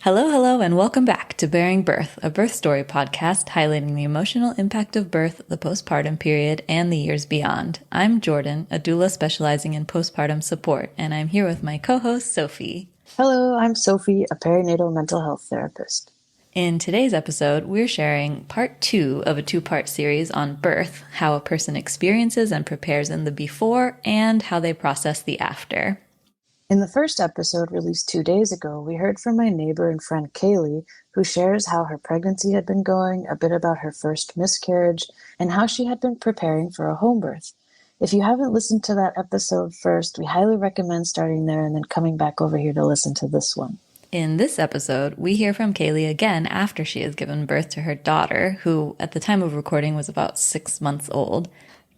Hello, hello, and welcome back to Bearing Birth, a birth story podcast highlighting the emotional impact of birth, the postpartum period, and the years beyond. I'm Jordan, a doula specializing in postpartum support, and I'm here with my co-host, Sophie. Hello, I'm Sophie, a perinatal mental health therapist. In today's episode, we're sharing part 2 of a 2-part series on birth, how a person experiences and prepares in the before, and how they process the after. In the first episode, released 2 days ago, we heard from my neighbor and friend Cailley, who shares how her pregnancy had been going, a bit about her first miscarriage, and how she had been preparing for a home birth. If you haven't listened to that episode first, we highly recommend starting there and then coming back over here to listen to this one. In this episode, we hear from Cailley again after she has given birth to her daughter, who at the time of recording was about 6 months old.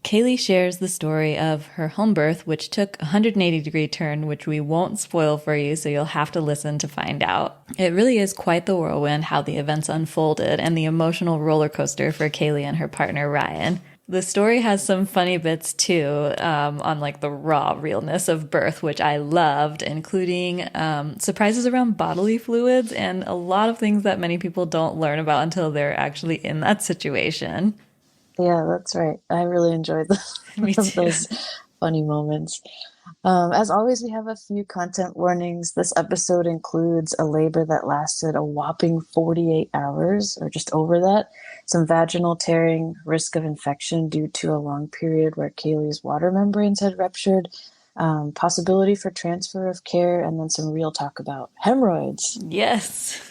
Cailley shares the story of her home birth, which took a 180-degree turn, which we won't spoil for you, so you'll have to listen to find out. It really is quite the whirlwind how the events unfolded and the emotional roller coaster for Cailley and her partner, Ryan. The story has some funny bits too, on like the raw realness of birth, which I loved, including surprises around bodily fluids and a lot of things that many people don't learn about until they're actually in that situation. Yeah, that's right. I really enjoyed those funny moments. As always, we have a few content warnings. This episode includes a labor that lasted a whopping 48 hours, or just over that, some vaginal tearing, risk of infection due to a long period where Cailley's water membranes had ruptured, possibility for transfer of care, and then some real talk about hemorrhoids. Yes.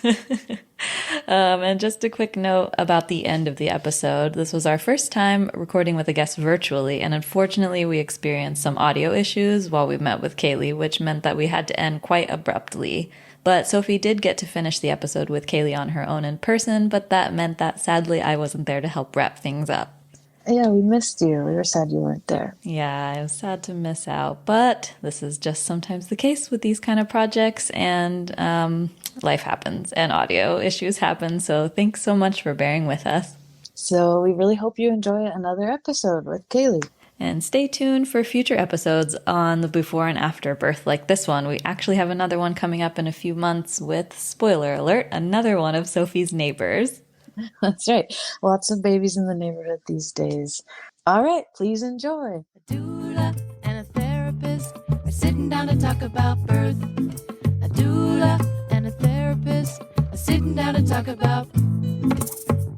And just a quick note about the end of the episode. This was our first time recording with a guest virtually, and unfortunately we experienced some audio issues while we met with Cailley, which meant that we had to end quite abruptly. But Sophie did get to finish the episode with Cailley on her own in person, but that meant that sadly I wasn't there to help wrap things up. Yeah, we missed you. We were sad you weren't there. Yeah, I was sad to miss out, but this is just sometimes the case with these kind of projects, and life happens and audio issues happen, so thanks so much for bearing with us. So we really hope you enjoy another episode with Cailley. And stay tuned for future episodes on the before and after birth like this one. We actually have another one coming up in a few months with, spoiler alert, another one of Sophie's neighbors. That's right. Lots of babies in the neighborhood these days. All right, please enjoy. A doula and a therapist are sitting down to talk about birth. A doula and a therapist are sitting down to talk about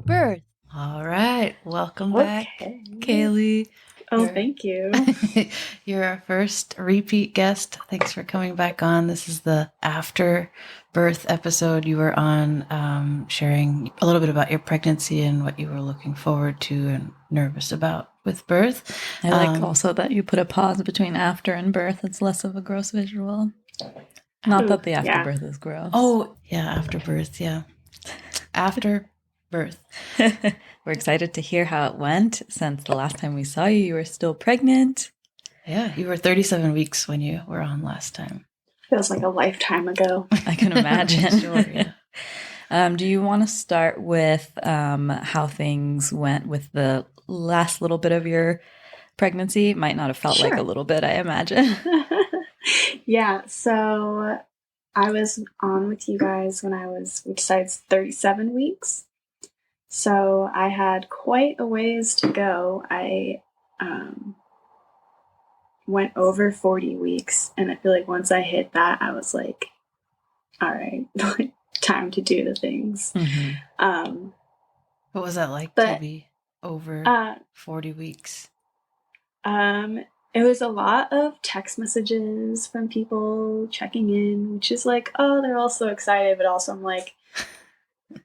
birth. All right, welcome back, Cailley. Thank you. You're our first repeat guest. Thanks for coming back on. This is the after birth episode you were on, sharing a little bit about your pregnancy and what you were looking forward to and nervous about with birth. I like also that you put a pause between after and birth. It's less of a gross visual. Not that the afterbirth is gross. Oh, yeah, after birth, yeah. After birth. We're excited to hear how it went. Since the last time we saw you, you were still pregnant. Yeah, you were 37 weeks when you were on last time. Feels like a lifetime ago. I can imagine. Sure, yeah. Do you want to start with how things went with the last little bit of your pregnancy? It might not have felt like a little bit, I imagine. Yeah, so I was on with you guys when which side's 37 weeks. So I had quite a ways to go. I went over 40 weeks, and I feel like once I hit that, I was like, all right, time to do the things. Mm-hmm. What was that like to be over 40 weeks? It was a lot of text messages from people checking in, which is like, oh, they're all so excited, but also I'm like,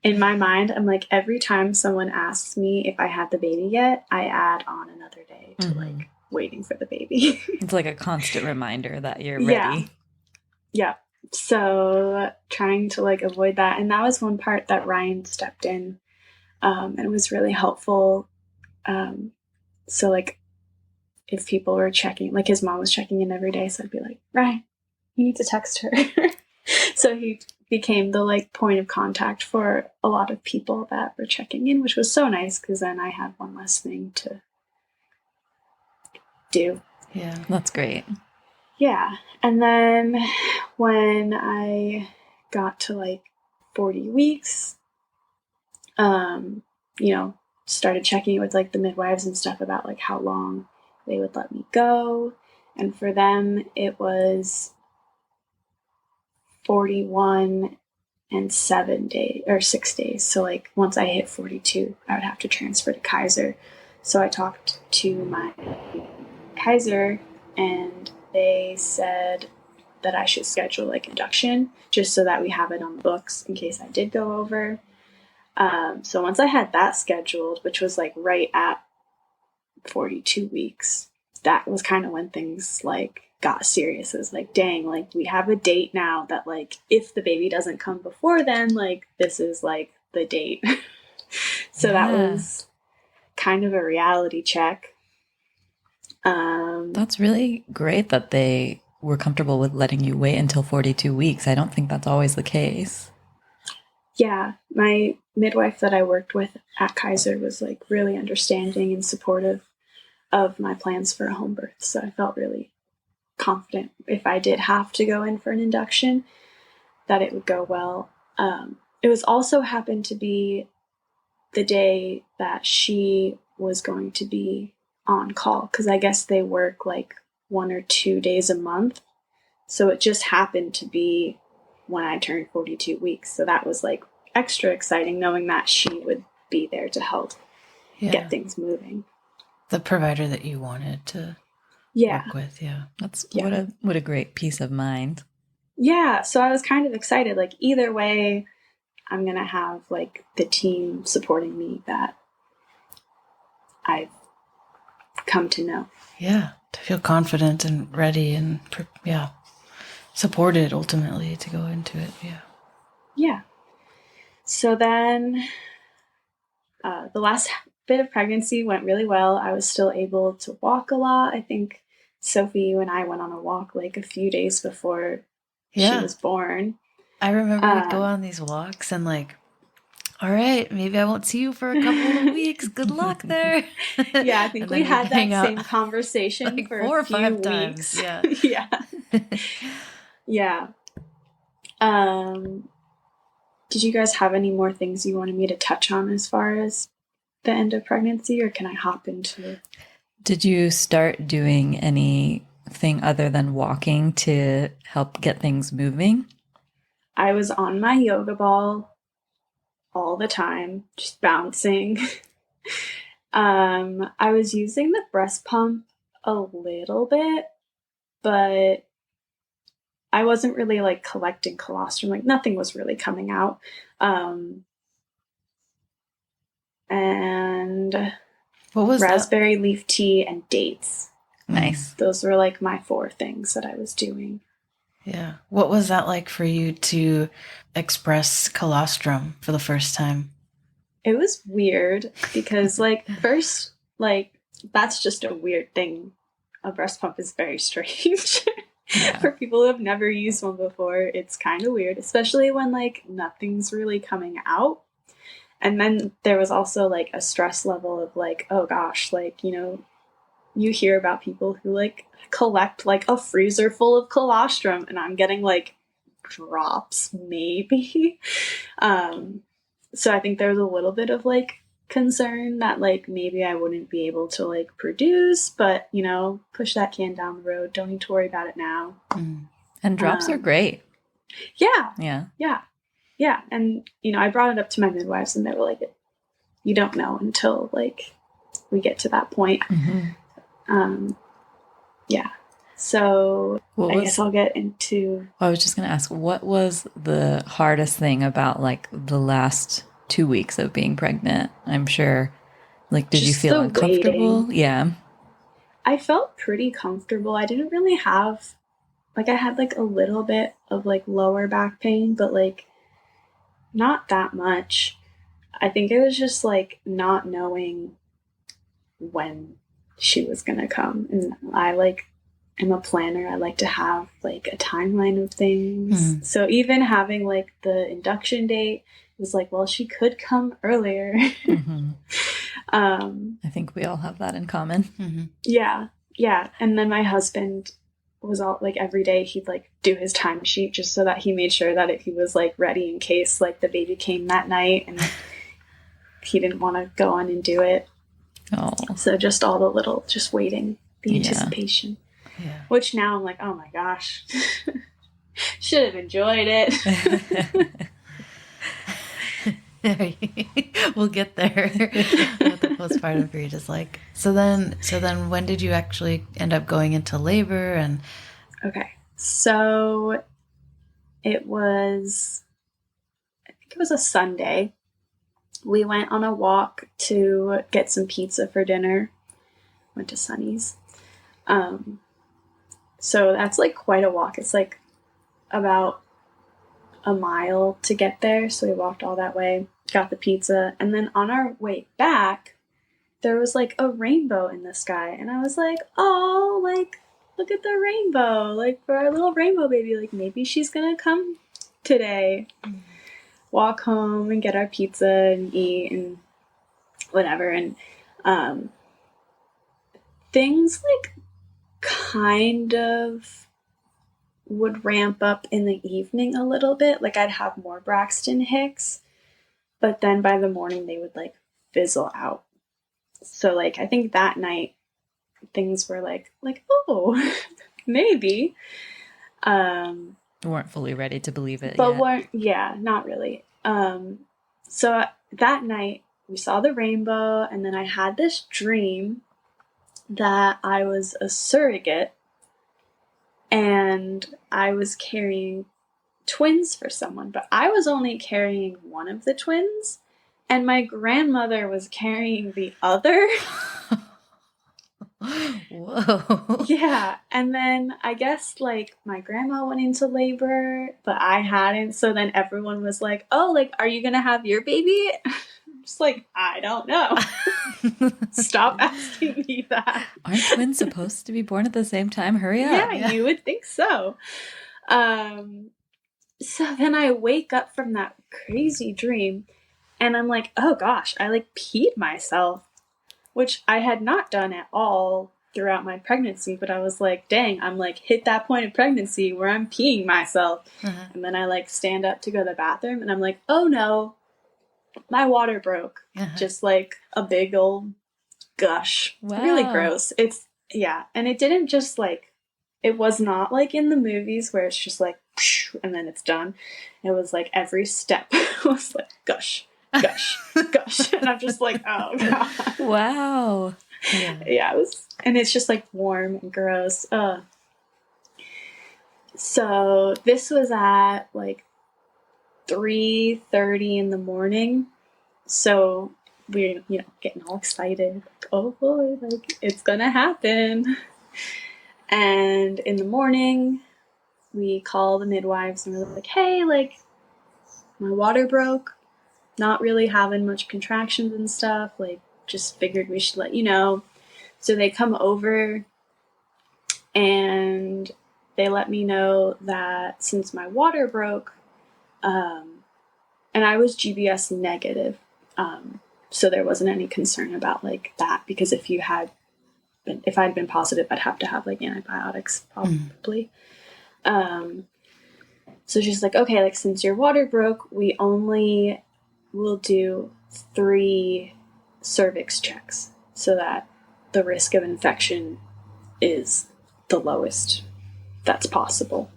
in my mind, I'm like, every time someone asks me if I had the baby yet, I add on another day to like waiting for the baby. It's like a constant reminder that you're ready. Yeah. So trying to like avoid that. And that was one part that Ryan stepped in, and it was really helpful. So like if people were checking, like his mom was checking in every day, so I'd be like, Ryan, you need to text her. So he became the like point of contact for a lot of people that were checking in, which was so nice because then I had one less thing to do. Yeah, that's great. Yeah. And then when I got to like 40 weeks, you know, started checking with like the midwives and stuff about like how long they would let me go. And for them, it was 41 and 6 days. So like once I hit 42, I would have to transfer to Kaiser. So I talked to my Kaiser and they said that I should schedule like induction just so that we have it on the books in case I did go over. So once I had that scheduled, which was like right at 42 weeks, that was kind of when things like got serious. It was like, dang, like we have a date now that like if the baby doesn't come before then, like this is like the date. So that was kind of a reality check. That's really great that they were comfortable with letting you wait until 42 weeks. I don't think that's always the case. Yeah, my midwife that I worked with at Kaiser was like really understanding and supportive of my plans for a home birth. So I felt really confident if I did have to go in for an induction that it would go well. It was also happened to be the day that she was going to be on call because I guess they work like 1 or 2 days a month. So it just happened to be when I turned 42 weeks. So that was like extra exciting knowing that she would be there to help get things moving. The provider that you wanted to work with, That's what a great peace of mind. Yeah, so I was kind of excited. Like either way, I'm gonna have like the team supporting me that I've come to know. Yeah, to feel confident and ready and supported ultimately to go into it. Yeah. So then the last bit of pregnancy went really well. I was still able to walk a lot. I think Sophie, you and I went on a walk like a few days before she was born. I remember we'd go on these walks and like, all right, maybe I won't see you for a couple of weeks. Good luck there. Yeah, I think we had that same conversation like for 4 or 5 weeks. times. Yeah. Yeah. Did you guys have any more things you wanted me to touch on as far as the end of pregnancy, or can I hop into? Did you start doing anything other than walking to help get things moving? I was on my yoga ball all the time, just bouncing. I was using the breast pump a little bit, but I wasn't really like collecting colostrum. Like nothing was really coming out. And what was raspberry leaf tea and dates. Nice. Those were like my 4 things that I was doing. Yeah. What was that like for you to express colostrum for the first time? It was weird because like first, like that's just a weird thing. A breast pump is very strange. For people who have never used one before, it's kind of weird, especially when like nothing's really coming out. And then there was also like a stress level of like, oh gosh, like, you know, you hear about people who like collect like a freezer full of colostrum and I'm getting like drops maybe. So I think there was a little bit of like concern that like maybe I wouldn't be able to like produce, but you know, push that can down the road. Don't need to worry about it now. And drops are great. Yeah. And you know, I brought it up to my midwives and they were like, you don't know until like we get to that point. So I guess I'll get into... I was just going to ask, what was the hardest thing about like the last 2 weeks of being pregnant? I'm sure, like, did you feel uncomfortable? Waiting. Yeah. I felt pretty comfortable. I didn't really have, like, I had like a little bit of like lower back pain, but like not that much. I think it was just like not knowing when she was going to come. And I like am a planner. I like to have like a timeline of things. So even having like the induction date was like, well, she could come earlier. I think we all have that in common. Yeah. And then my husband was all like every day he'd like do his timesheet just so that he made sure that he was like ready in case like the baby came that night and he didn't want to go on and do it. Oh. So just all the little, just waiting, the anticipation. Yeah. Which now I'm like, oh my gosh, should have enjoyed it. We'll get there. What the postpartum period is like. So then when did you actually end up going into labor? And Okay, so it was, I think it was a Sunday. We went on a walk to get some pizza for dinner. Went to Sonny's. So that's like quite a walk. It's like about a mile to get there. So we walked all that way, got the pizza. And then on our way back, there was like a rainbow in the sky. And I was like, oh, like, look at the rainbow. Like for our little rainbow baby, like maybe she's going to come today. Walk home and get our pizza and eat and whatever. And things like kind of would ramp up in the evening a little bit. Like I'd have more Braxton Hicks, but then by the morning they would like fizzle out. So like I think that night things were like oh maybe. Weren't fully ready to believe it But yet. not really. So that night we saw the rainbow, and then I had this dream that I was a surrogate and I was carrying twins for someone, but I was only carrying one of the twins and my grandmother was carrying the other. whoa. Yeah. And then I guess like my grandma went into labor, but I hadn't. So then everyone was like, oh, like, are you going to have your baby? I'm just like, I don't know. Stop asking me that. Aren't twins supposed to be born at the same time? Hurry up. Yeah, you would think so. So then I wake up from that crazy dream and I'm like, oh gosh, I like peed myself, which I had not done at all throughout my pregnancy. But I was like, dang, I'm like hit that point of pregnancy where I'm peeing myself. Uh-huh. And then I like stand up to go to the bathroom and I'm like, oh no, my water broke. Uh-huh. Just like a big old gush. Wow. Really gross. Yeah. And it didn't just like, it was not like in the movies where it's just like, and then it's done. It was like every step was like gush, gush, gush. And I'm just like, oh God. Wow. Yeah, it was, and it's just like warm and gross. So this was at like 3:30 in the morning. So we're, getting all excited. Like, oh boy, like it's gonna happen. And in the morning, we call the midwives and we're like, hey, like my water broke. Not really having much contractions and stuff. Like just figured we should let you know. So they come over and they let me know that since my water broke, and I was GBS negative, so there wasn't any concern about like that, because if I'd been positive, I'd have to have like antibiotics probably. So she's like, okay, like since your water broke, we only will do 3 cervix checks so that the risk of infection is the lowest that's possible.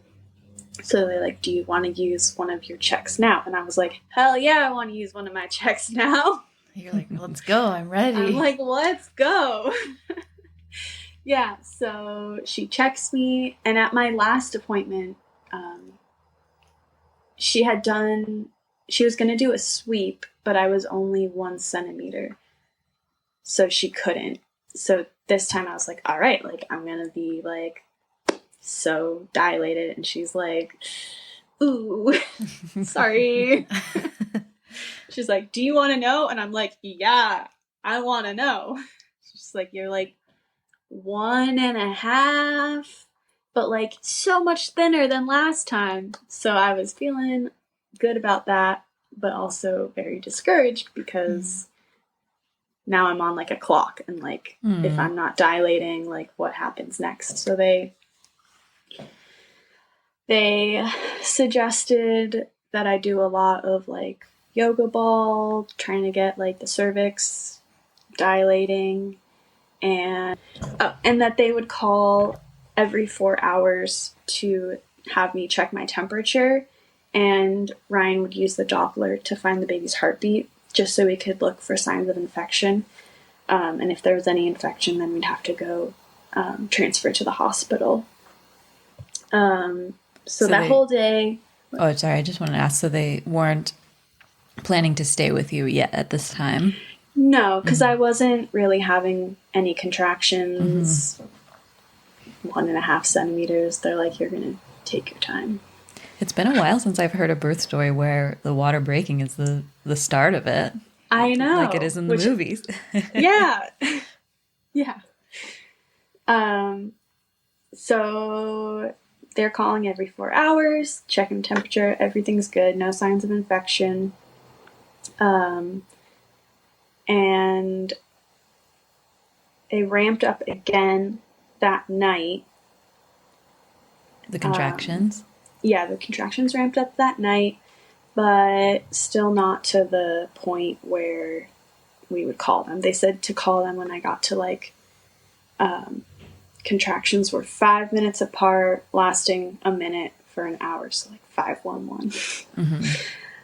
So they're like, do you want to use one of your checks now? And I was like, hell yeah, I want to use one of my checks now. You're like, let's go. I'm ready. I'm like, let's go. Yeah, so she checks me. And at my last appointment, she was going to do a sweep, but I was only 1 centimeter. So she couldn't. So this time I was like, all right, like I'm going to be like so dilated. And she's like, ooh, sorry. She's like, do you want to know? And I'm like, yeah, I want to know. She's like, you're like 1.5, but like so much thinner than last time. So I was feeling good about that, but also very discouraged because now I'm on like a clock and like if I'm not dilating, like what happens next? So they they suggested that I do a lot of like yoga ball, trying to get like the cervix dilating, and that they would call every 4 hours to have me check my temperature, and Ryan would use the Doppler to find the baby's heartbeat just so we could look for signs of infection. And if there was any infection, then we'd have to go transfer to the hospital. So that whole day... Oh, sorry, I just wanted to ask, so they weren't planning to stay with you yet at this time? No, because I wasn't really having any contractions. 1.5 centimeters. They're like, you're going to take your time. It's been a while since I've heard a birth story where the water breaking is the start of it. I know. Like it is in the movies. Yeah. Yeah. So they're calling every 4 hours, checking temperature, everything's good, no signs of infection. And they ramped up again that night. The contractions? Yeah, the contractions ramped up that night, but still not to the point where we would call them. They said to call them when I got to like, contractions were 5 minutes apart, lasting a minute for an hour, so like 511.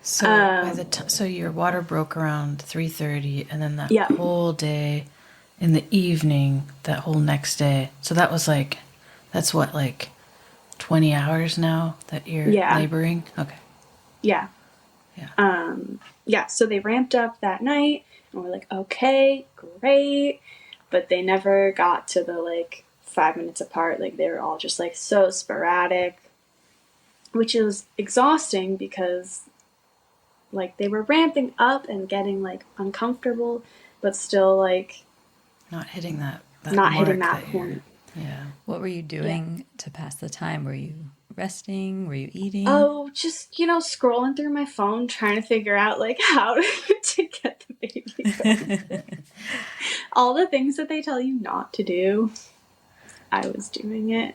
So by the so your water broke around 3:30, and then that whole day, in the evening, that whole next day. So that was like, that's what, like 20 hours now that you're laboring? Okay. Yeah. Yeah. So they ramped up that night, and we're like, okay, great. But they never got to the like 5 minutes apart. Like they were all just like so sporadic, which is exhausting because like they were ramping up and getting like uncomfortable, but still like not hitting that point. Yeah. What were you doing to pass the time? Were you resting? Were you eating? Oh, just, scrolling through my phone, trying to figure out like how to get the baby going. All the things that they tell you not to do, I was doing it.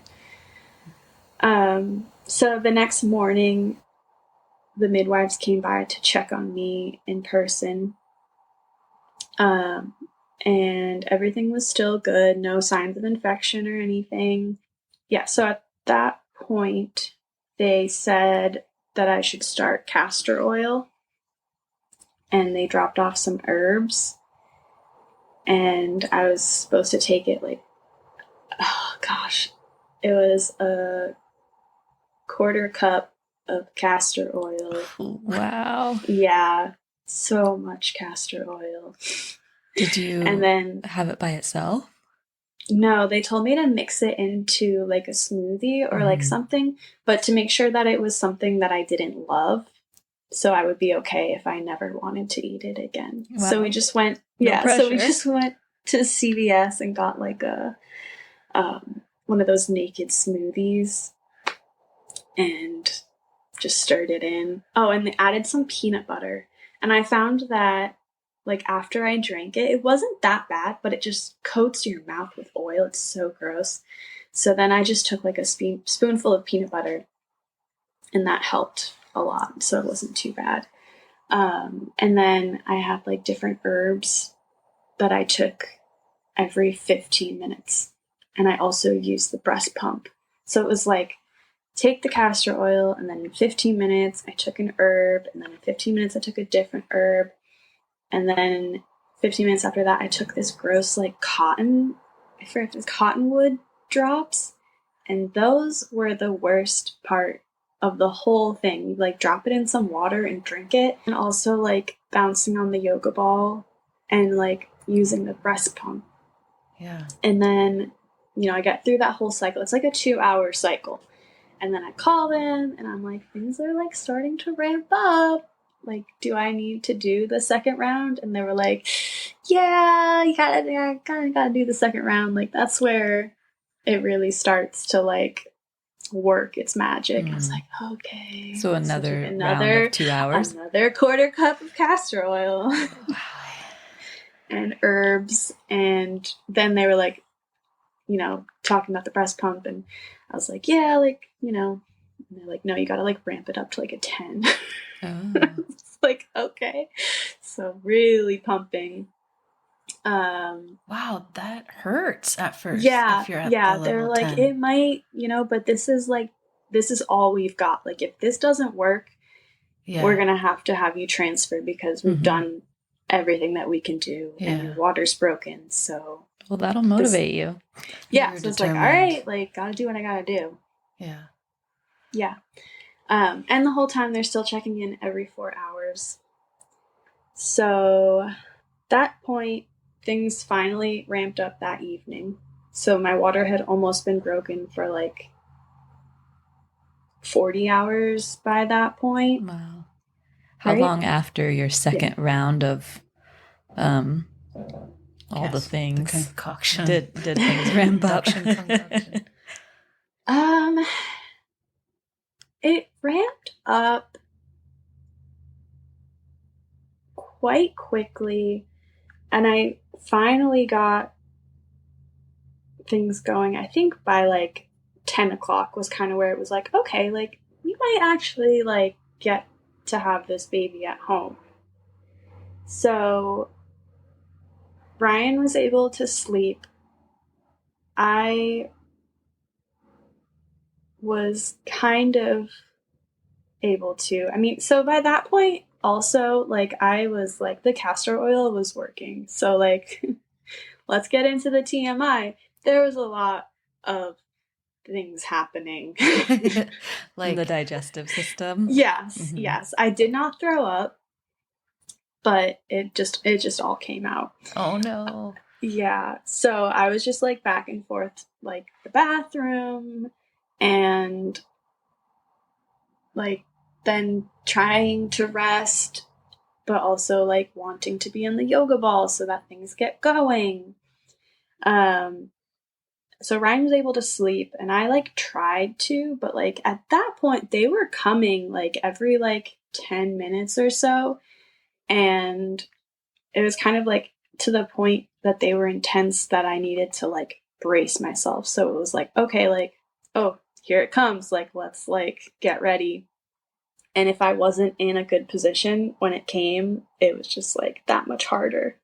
So the next morning, the midwives came by to check on me in person. And everything was still good. No signs of infection or anything. Yeah, so at that point, they said that I should start castor oil. And they dropped off some herbs. And I was supposed to take it like, oh gosh, it was a 1/4 cup of castor oil. Wow. Yeah, so much castor oil. Did you and then have it by itself? No, they told me to mix it into like a smoothie or like something, but to make sure that it was something that I didn't love, so I would be okay if I never wanted to eat it again. Wow. So we just went, so we just went to CVS and got like a one of those naked smoothies and just stirred it in. Oh, and they added some peanut butter. And I found that like after I drank it, it wasn't that bad, but it just coats your mouth with oil. It's so gross. So then I just took like a spoonful of peanut butter, and that helped a lot. So it wasn't too bad. And then I had like different herbs that I took every 15 minutes. And I also used the breast pump. So it was like, take the castor oil, and then in 15 minutes, I took an herb, and then in 15 minutes, I took a different herb. And then 15 minutes after that, I took this gross, like, I forget if it was cottonwood drops. And those were the worst part of the whole thing. You, like, drop it in some water and drink it. And also, like, bouncing on the yoga ball and, like, using the breast pump. Yeah. And then, I get through that whole cycle. It's like a 2-hour cycle. And then I call them, and I'm like, things are, like, starting to ramp up. Like, do I need to do the second round? And they were like, yeah, you kind of gotta do the second round. Like, that's where it really starts to, like, work its magic. I was like, okay. So another round of 2 hours? Another 1/4 cup of castor oil. And herbs. And then they were like, talking about the breast pump. And I was like, yeah, like, And they're like, no, you got to like ramp it up to like a 10. Oh. It's like, okay. So really pumping. Wow, that hurts at first. Yeah, If you're at yeah. the They're level like, 10. it might, but this is all we've got. Like, if this doesn't work, we're going to have you transferred because we've done everything that we can do and your water's broken. So, well, that'll motivate you. Yeah. You're So it's like, all determined. right, like, got to do what I got to do. Yeah. Yeah. And the whole time they're still checking in every 4 hours. So that point, things finally ramped up that evening. So my water had almost been broken for like 40 hours by that point. Wow. How Right? long after your second round of all the things The concoction. did things ramp up? Concoction. It ramped up quite quickly, and I finally got things going. I think by like 10 o'clock was kind of where it was like, okay, like we might actually like get to have this baby at home. So Ryan was able to sleep. I was kind of able to. I mean, so by that point, also, like, I was like, the castor oil was working. So, like, let's get into the TMI. There was a lot of things happening. Like in the digestive system. Yes, yes. I did not throw up, but it just all came out. Oh no. Yeah. So I was just like back and forth, like the bathroom and like then trying to rest, but also like wanting to be in the yoga ball so that things get going. So Ryan was able to sleep and I like tried to, but like at that point they were coming like every like 10 minutes or so. And it was kind of like to the point that they were intense that I needed to like brace myself. So it was like, okay, like, oh, here it comes. Like, let's like get ready. And if I wasn't in a good position when it came, it was just like that much harder.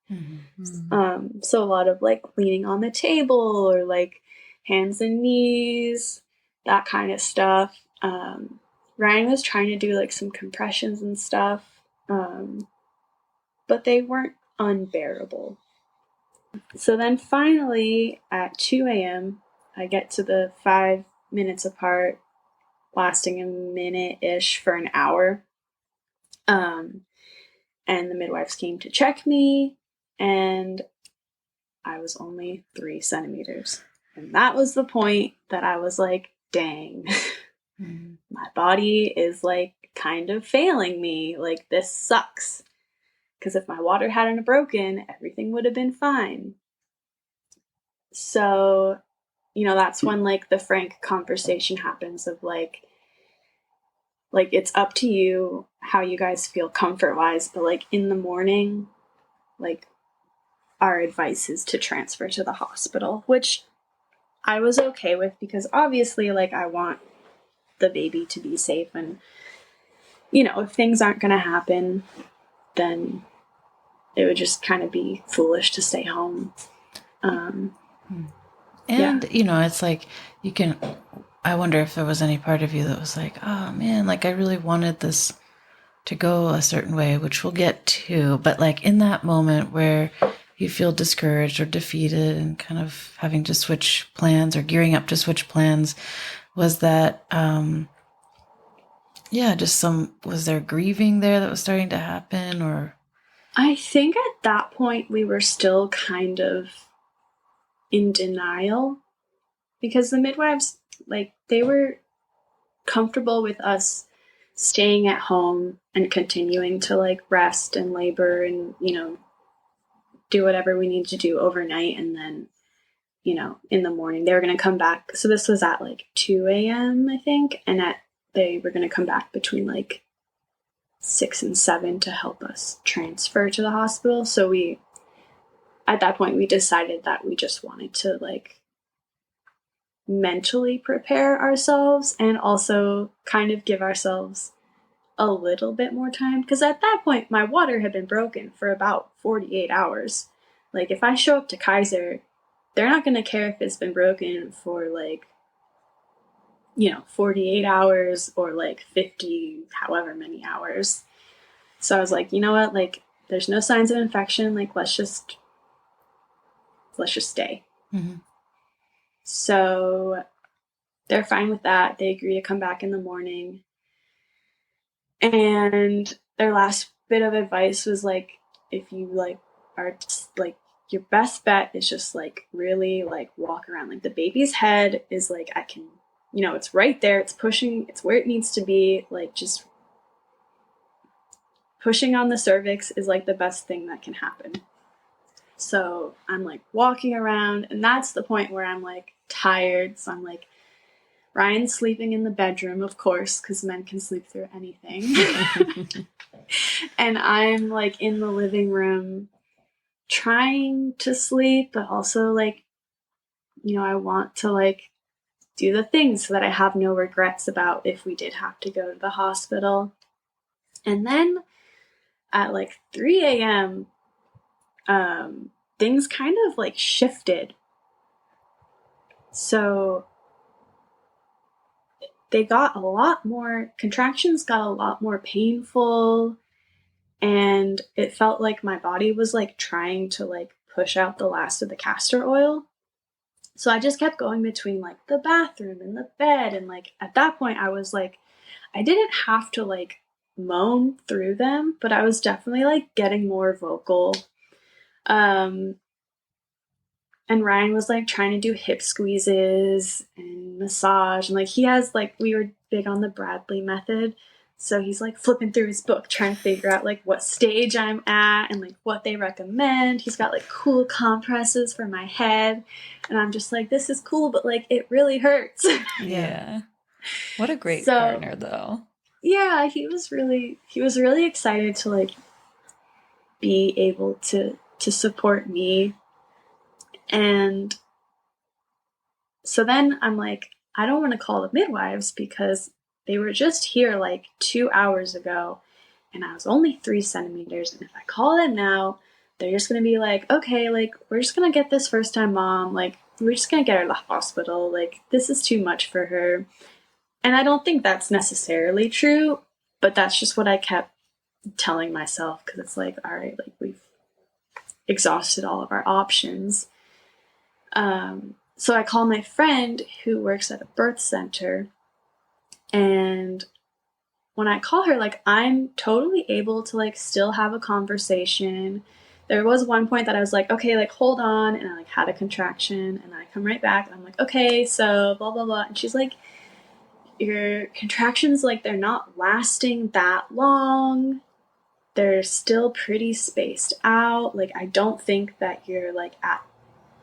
So a lot of like leaning on the table or like hands and knees, that kind of stuff. Ryan was trying to do like some compressions and stuff, but they weren't unbearable. So then finally at 2 a.m., I get to the 5 minutes apart, lasting a minute-ish for an hour. And the midwives came to check me, and I was only 3 centimeters. And that was the point that I was like, dang, my body is like kind of failing me. Like, this sucks. Because if my water hadn't broken, everything would have been fine. So, that's when like the frank conversation happens of like it's up to you how you guys feel comfort wise, but like in the morning, like our advice is to transfer to the hospital, which I was okay with because obviously like I want the baby to be safe, and if things aren't going to happen, then it would just kind of be foolish to stay home. It's like I wonder if there was any part of you that was like, oh man, like I really wanted this to go a certain way, which we'll get to. But like in that moment where you feel discouraged or defeated and kind of having to switch plans or gearing up to switch plans, was that, was there grieving there that was starting to happen? Or I think at that point we were still kind of in denial because the midwives, like, they were comfortable with us staying at home and continuing to like rest and labor and, do whatever we need to do overnight. And then, in the morning they were going to come back. So this was at like 2 a.m. I think. And they were going to come back between like 6 and 7 to help us transfer to the hospital. So at that point we decided that we just wanted to like mentally prepare ourselves and also kind of give ourselves a little bit more time. Because at that point, my water had been broken for about 48 hours. Like, if I show up to Kaiser, they're not going to care if it's been broken for, like, 48 hours or, like, 50, however many hours. So I was like, you know what? Like, there's no signs of infection. Like, let's just stay. Mm-hmm. So they're fine with that. They agree to come back in the morning. And their last bit of advice was like, if you like are like, your best bet is just like really like walk around. Like, the baby's head is like, I can, it's right there. It's pushing. It's where it needs to be. Like, just pushing on the cervix is like the best thing that can happen. So I'm like walking around, and that's the point where I'm like tired. So I'm like, Ryan's sleeping in the bedroom, of course, because men can sleep through anything. And I'm like in the living room trying to sleep, but also like, I want to like do the things so that I have no regrets about if we did have to go to the hospital. And then at like 3 a.m., things kind of like shifted. So they got a lot more, contractions got a lot more painful, and it felt like my body was like trying to like push out the last of the castor oil. So I just kept going between like the bathroom and the bed, and like at that point I was like, I didn't have to like moan through them, but I was definitely like getting more vocal. And Ryan was like trying to do hip squeezes and massage. And like he has like, we were big on the Bradley method. So he's like flipping through his book, trying to figure out like what stage I'm at and like what they recommend. He's got like cool compresses for my head. And I'm just like, this is cool, but like it really hurts. Yeah. What a great partner though. Yeah, he was really excited to like be able to support me. And so then I'm like, I don't want to call the midwives because they were just here like 2 hours ago and I was only 3 centimeters. And if I call them now, they're just going to be like, okay, like, we're just going to get this first time mom. Like, we're just going to get her to the hospital. Like, this is too much for her. And I don't think that's necessarily true, but that's just what I kept telling myself because it's like, all right, like, we've exhausted all of our options. So I call my friend who works at a birth center, and when I call her, like, I'm totally able to like still have a conversation. There was one point that I was like, okay, like, hold on, and I like had a contraction, and I come right back, and I'm like, okay, so blah blah blah, and she's like, your contractions, like, they're not lasting that long. They're still pretty spaced out. Like, I don't think that you're like at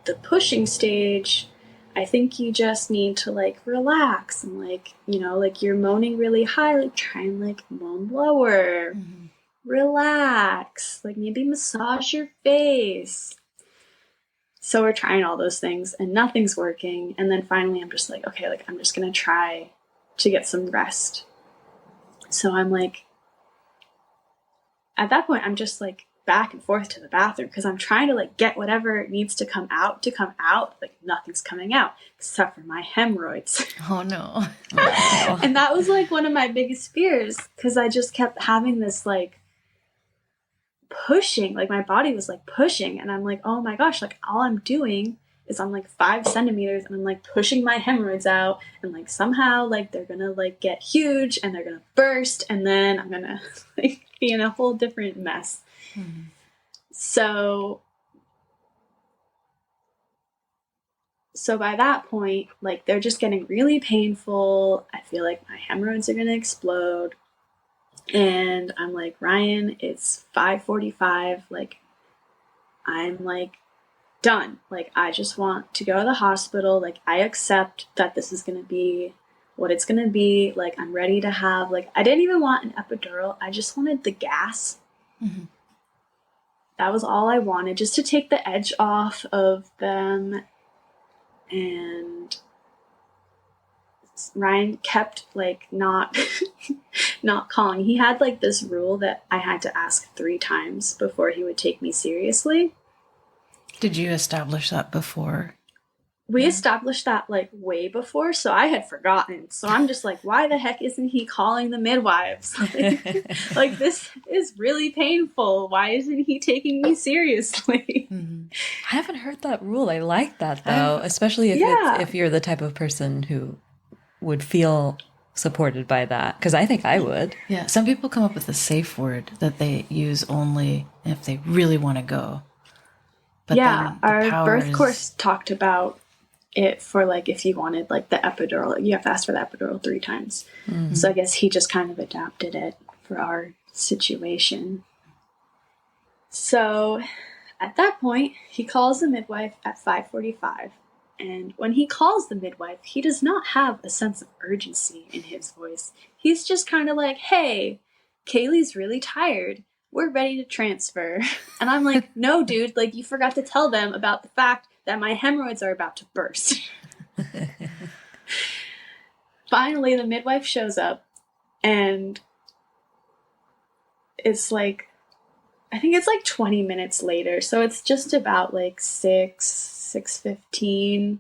the pushing stage. I think you just need to like relax and like, like you're moaning really high, like try and like moan lower. Mm-hmm. Relax, like maybe massage your face. So we're trying all those things and nothing's working. And then finally I'm just like, okay, like I'm just gonna try to get some rest. So I'm like, at that point I'm just like back and forth to the bathroom because I'm trying to like get whatever needs to come out. Like nothing's coming out except for my hemorrhoids. Oh no. And that was like one of my biggest fears because I just kept having this like pushing, like my body was like pushing, and I'm like, oh my gosh, like all I'm doing is I'm like 5 centimeters and I'm like pushing my hemorrhoids out, and like somehow like they're gonna like get huge and they're gonna burst, and then I'm gonna like be in a whole different mess. Mm-hmm. So by that point, like they're just getting really painful. I feel like my hemorrhoids are gonna explode. And I'm like, Ryan, it's 5:45. Like, I'm like done. Like, I just want to go to the hospital. Like, I accept that this is gonna be what it's gonna be. Like, I'm ready to have, like, I didn't even want an epidural. I just wanted the gas. Mm-hmm. That was all I wanted, just to take the edge off of them. And Ryan kept like not not calling. He had like this rule that I had to ask 3 times before he would take me seriously. Did you establish that before? We established that like way before, so I had forgotten. So I'm just like, why the heck isn't he calling the midwives? Like this is really painful. Why isn't he taking me seriously? Mm-hmm. I haven't heard that rule. I like that though, especially if you're the type of person who would feel supported by that, because I think I would. Yeah, some people come up with a safe word that they use only if they really want to go. But yeah, then our birth course talked about it for like if you wanted like the epidural, you have to ask for the epidural 3 times. Mm-hmm. So I guess he just kind of adapted it for our situation. So at that point, he calls the midwife at 5:45. And when he calls the midwife, he does not have a sense of urgency in his voice. He's just kind of like, hey, Cailley's really tired. We're ready to transfer. And I'm like, no, dude, like you forgot to tell them about the fact that my hemorrhoids are about to burst. Finally, the midwife shows up and it's like, I think it's like 20 minutes later. So it's just about like 6:15.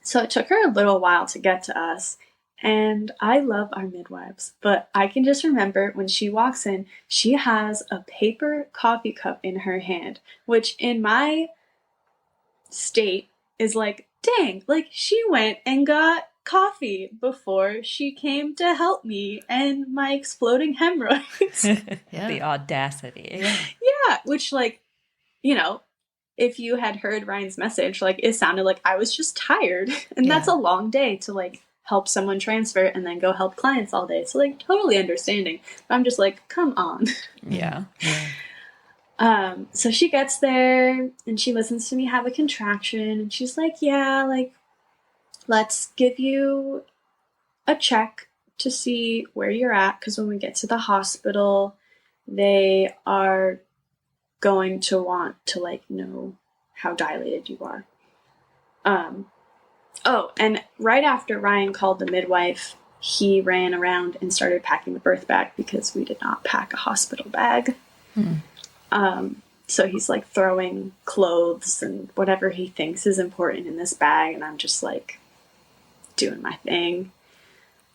So it took her a little while to get to us. And I love our midwives, but I can just remember when she walks in, she has a paper coffee cup in her hand, which in my state is like, dang, like she went and got coffee before she came to help me and my exploding hemorrhoids. Yeah. The audacity. Yeah, which like, you know, if you had heard Ryan's message, like it sounded like I was just tired. And that's a long day to like help someone transfer and then go help clients all day. So like totally understanding. But I'm just like, come on. Yeah. So she gets there and she listens to me have a contraction and she's like, yeah, like let's give you a check to see where you're at. Because when we get to the hospital, they are going to want to like know how dilated you are. Oh, and right after Ryan called the midwife, he ran around and started packing the birth bag because we did not pack a hospital bag. So he's like throwing clothes and whatever he thinks is important in this bag, and I'm just like doing my thing.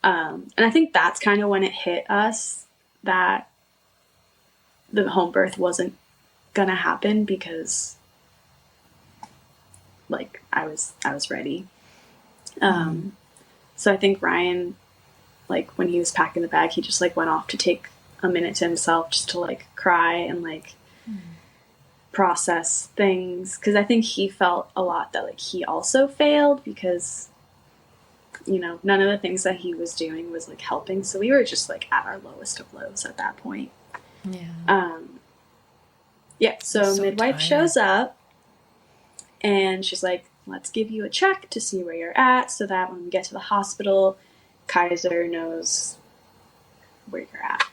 And I think that's kind of when it hit us that the home birth wasn't gonna happen because like I was ready. So I think Ryan, like when he was packing the bag, he just like went off to take a minute to himself just to like cry and like process things. Cause I think he felt a lot that like he also failed because, you know, none of the things that he was doing was like helping. So we were just like at our lowest of lows at that point. So midwife shows up and she's like, let's give you a check to see where you're at so that when we get to the hospital, Kaiser knows where you're at.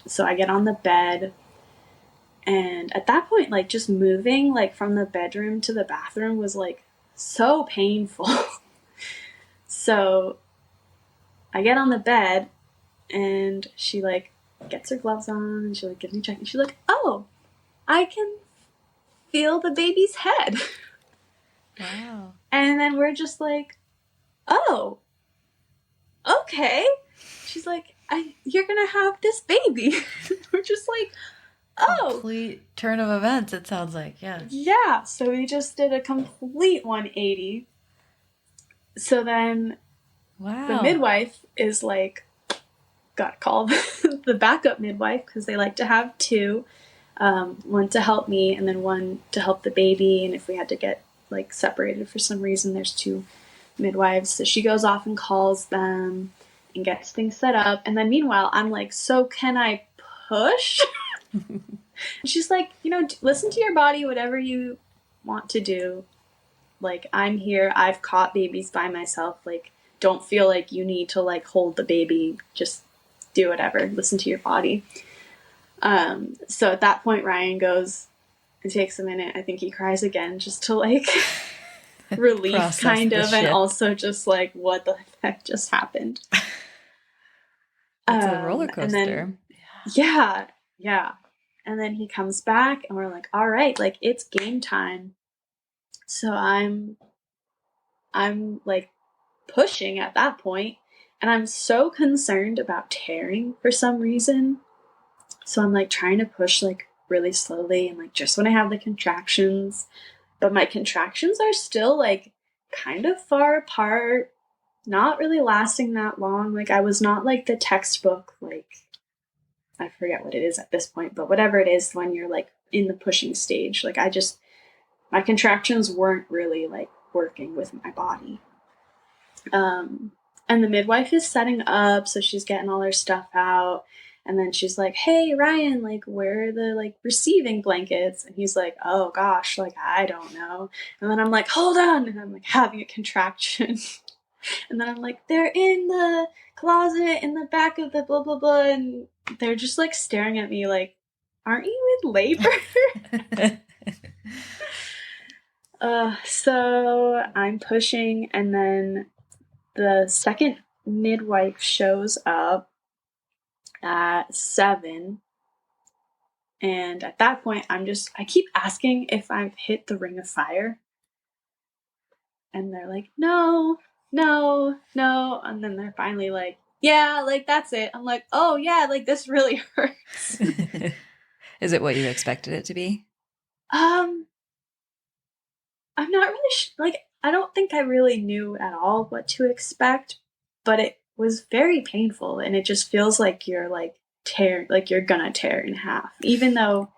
So I get on the bed and at that point, like just moving like from the bedroom to the bathroom was like so painful. So I get on the bed and she like gets her gloves on and she like gives me a check and she's like, oh, I can feel the baby's head. Wow. And then we're just like, oh, okay. She's like, you're going to have this baby. We're just like, oh. Complete turn of events, it sounds like, yeah. Yeah, so we just did a complete 180. So then the midwife is like, got to call the backup midwife because they like to have 2. One to help me and then one to help the baby. And if we had to get like separated for some reason, there's 2 midwives. So she goes off and calls them and gets things set up. And then meanwhile, I'm like, so can I push? She's like, you know, listen to your body, whatever you want to do. Like, I'm here. I've caught babies by myself. Like, don't feel like you need to like hold the baby. Just do whatever. Listen to your body. So at that point, Ryan goes and takes a minute. I think he cries again just to like relief Process kind the of, and shift. also just like, what the heck just happened? It's a roller And coaster. then, yeah. And then he comes back and we're like, all right, like it's game time. So I'm like pushing at that point, and I'm so concerned about tearing for some reason. So I'm like trying to push like really slowly and like just when I have the contractions, but my contractions are still like kind of far apart, not really lasting that long. Like I was not like the textbook, like I forget what it is at this point, but whatever it is when you're like in the pushing stage, like my contractions weren't really like working with my body. And the midwife is setting up, so she's getting all her stuff out. And then she's like, hey, Ryan, like, where are the, like, receiving blankets? And he's like, oh, gosh, like, I don't know. And then I'm like, hold on. And I'm, like, having a contraction. And then I'm like, they're in the closet in the back of the blah, blah, blah. And they're just, like, staring at me like, aren't you in labor? So I'm pushing, and then the second midwife shows up at 7. And at that point, I keep asking if I've hit the ring of fire. And they're like, no. And then they're finally like, yeah, like that's it. I'm like, oh yeah, like this really hurts. Is it what you expected it to be? I'm not really like, I don't think I really knew at all what to expect, but it was very painful, and it just feels like you're like you're gonna tear in half, even though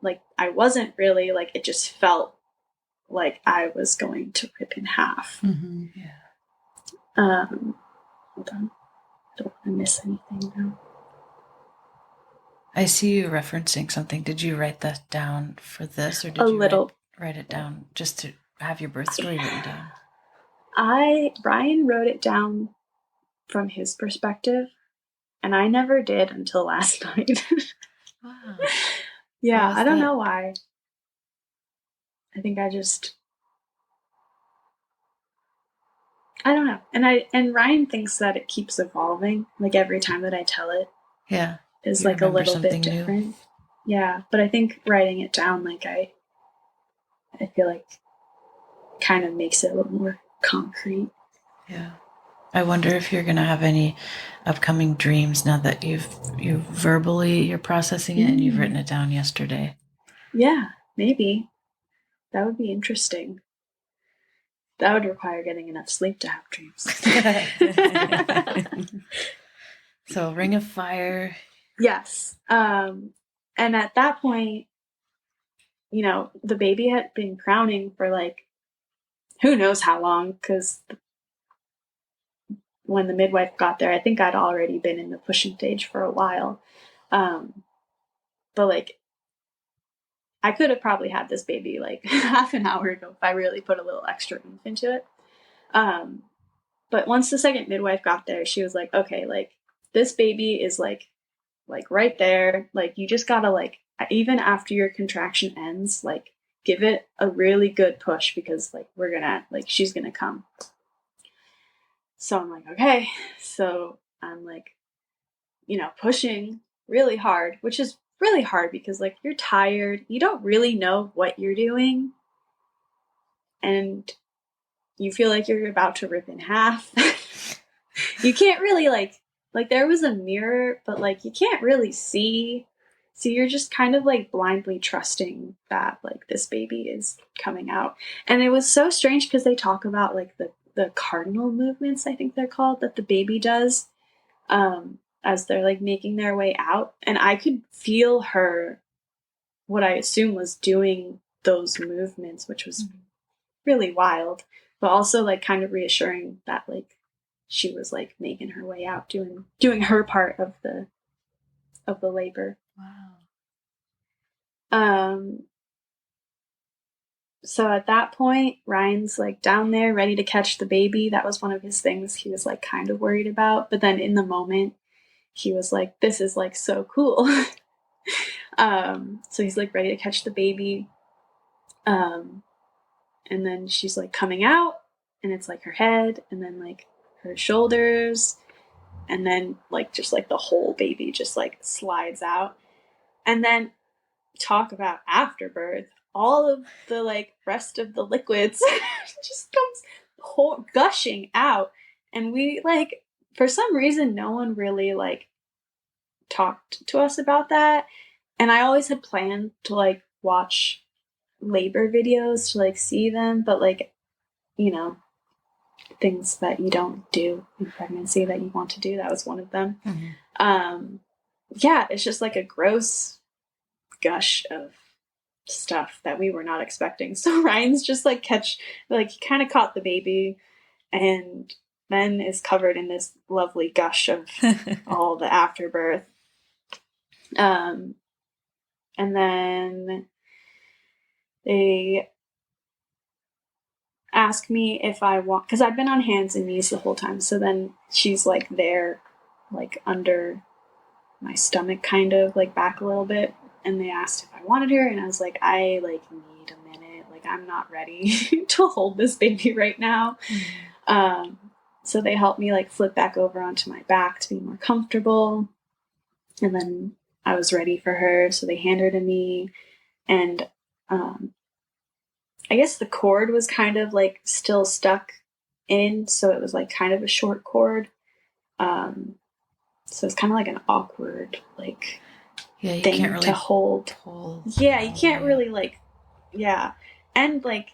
like I wasn't really, like it just felt like I was going to rip in half. Mm-hmm. Yeah. Hold on, don't want to miss anything now. I see you referencing something. Did you write that down for this, or did A you little. write it down just to have your birth story written down? Ryan wrote it down from his perspective, and I never did until last night. Wow. Yeah, I don't know why. I think I don't know. And Ryan thinks that it keeps evolving, like every time that I tell it. Yeah. Is like a little bit different. New. Yeah, but I think writing it down, like I feel like kind of makes it a little more concrete. Yeah. I wonder if you're going to have any upcoming dreams now that you're processing it and you've written it down yesterday. Yeah, maybe. That would be interesting. That would require getting enough sleep to have dreams. So, Ring of Fire. Yes. And at that point, you know, the baby had been crowning for like, who knows how long, because when the midwife got there, I think I'd already been in the pushing stage for a while. But like, I could have probably had this baby like half an hour ago if I really put a little extra oomph into it. But once the second midwife got there, she was like, okay, like this baby is like right there. Like you just gotta like, even after your contraction ends, like give it a really good push, because like she's gonna come. So I'm like, okay. So I'm like, you know, pushing really hard, which is really hard because like you're tired, you don't really know what you're doing, and you feel like you're about to rip in half. You can't really like there was a mirror, but like you can't really see, so you're just kind of like blindly trusting that like this baby is coming out. And it was so strange because they talk about like the cardinal movements, I think they're called, that the baby does as they're like making their way out, and I could feel her, what I assume was doing those movements, which was really wild, but also like kind of reassuring that like she was like making her way out, doing her part of the labor. Wow. So at that point, Ryan's like down there ready to catch the baby. That was one of his things he was like kind of worried about, but then in the moment he was like, this is like so cool. So he's like ready to catch the baby. and then she's like coming out, and it's like her head, and then like her shoulders, and then like just like the whole baby just like slides out. And then talk about afterbirth, all of the like rest of the liquids just comes gushing out. And we like, for some reason, no one really like talked to us about that. And I always had planned to like watch labor videos to like see them, but like, you know, things that you don't do in pregnancy that you want to do, that was one of them. Yeah, it's just like a gross gush of stuff that we were not expecting. So Ryan's just like he kind of caught the baby, and then is covered in this lovely gush of all the afterbirth. And then they ask me if I want, because I've been on hands and knees the whole time. So then she's like there, like under my stomach, kind of like back a little bit. And they asked if I wanted her, and I was like, I like need a minute. Like, I'm not ready to hold this baby right now. So they helped me like flip back over onto my back to be more comfortable. And then I was ready for her. So they handed her to me, and I guess the cord was kind of like still stuck in. So it was like kind of a short cord. So it's kind of like an awkward, like, you thing can't really to hold. Yeah, you can't really like, yeah. And like,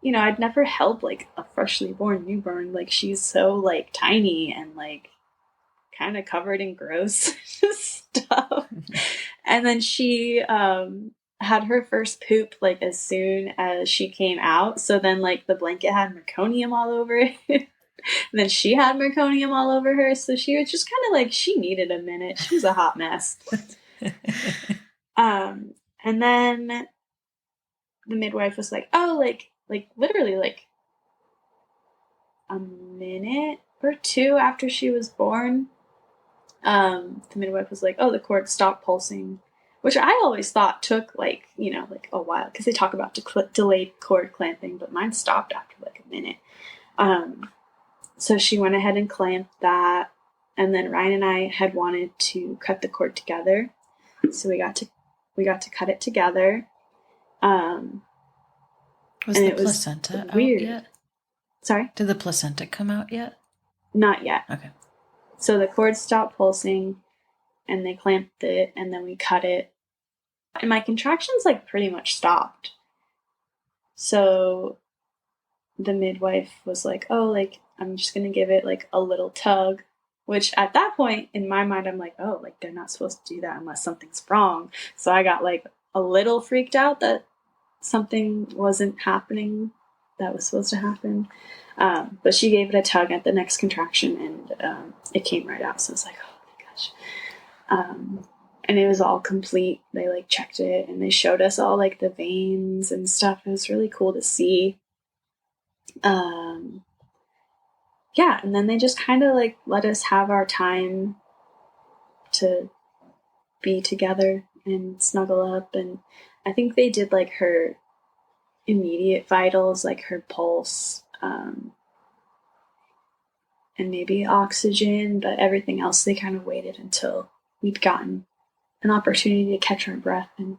you know, I'd never held like a freshly born newborn. Like, she's so like tiny and like kind of covered in gross stuff. And then she had her first poop like as soon as she came out. So then like the blanket had meconium all over it. And then she had meconium all over her. So she was just kind of like, she needed a minute. She was a hot mess. And then the midwife was like, oh, like literally like a minute or two after she was born, the midwife was like, oh, the cord stopped pulsing, which I always thought took like, you know, like a while, because they talk about delayed cord clamping, but mine stopped after like a minute. So she went ahead and clamped that, and then Ryan and I had wanted to cut the cord together. So we got to cut it together. Was the placenta weird. out yet? Sorry? Did the placenta come out yet? Not yet. Okay. So the cord stopped pulsing, and they clamped it, and then we cut it. And my contractions like pretty much stopped. So the midwife was like, oh, like, I'm just going to give it like a little tug, which at that point in my mind, I'm like, oh, like they're not supposed to do that unless something's wrong. So I got like a little freaked out that something wasn't happening that was supposed to happen. But she gave it a tug at the next contraction, and it came right out. So I was like, oh my gosh. And it was all complete. They like checked it, and they showed us all like the veins and stuff. It was really cool to see. Yeah, and then they just kind of like let us have our time to be together and snuggle up. And I think they did like her immediate vitals, like her pulse, and maybe oxygen, but everything else they kind of waited until we'd gotten an opportunity to catch our breath and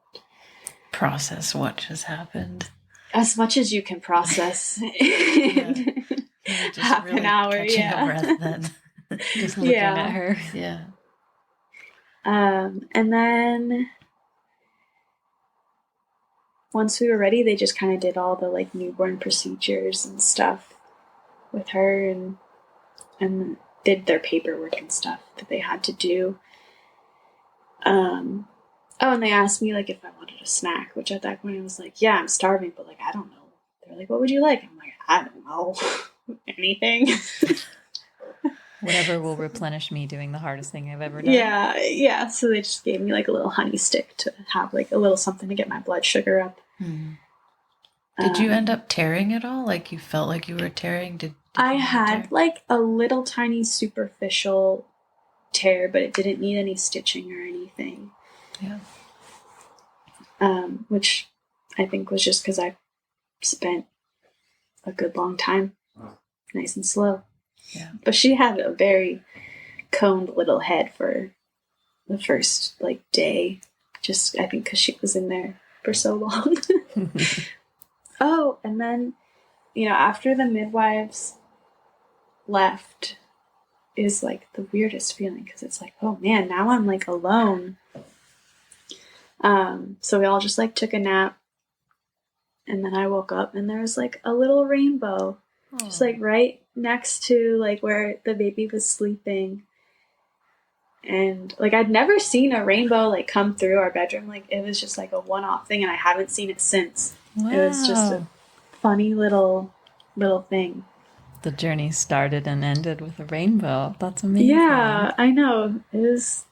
process what just happened. As much as you can process. Just half really an hour, catching a breath then. Just looking at her. Yeah. And then once we were ready, they just kind of did all the like newborn procedures and stuff with her, and did their paperwork and stuff that they had to do. Oh, and they asked me like if I wanted a snack, which at that point I was like, yeah, I'm starving, but like I don't know. They're like, what would you like? I'm like, I don't know. Anything. Whatever will replenish me doing the hardest thing I've ever done. Yeah. So they just gave me like a little honey stick to have like a little something to get my blood sugar up. Did you end up tearing at all? Like you felt like you were tearing? Did I had like a little tiny superficial tear, but it didn't need any stitching or anything. Yeah. Which I think was just because I spent a good long time, nice and slow. Yeah. But she had a very coned little head for the first like day, just I think because she was in there for so long. Oh, and then, you know, after the midwives left is like the weirdest feeling because it's like, oh man, now I'm like alone. So we all just like took a nap, and then I woke up and there was like a little rainbow just like right next to like where the baby was sleeping. And like I'd never seen a rainbow like come through our bedroom. Like it was just like a one-off thing, and I haven't seen it since. Wow. It was just a funny little thing. The journey started and ended with a rainbow. That's amazing. Yeah, I know. It was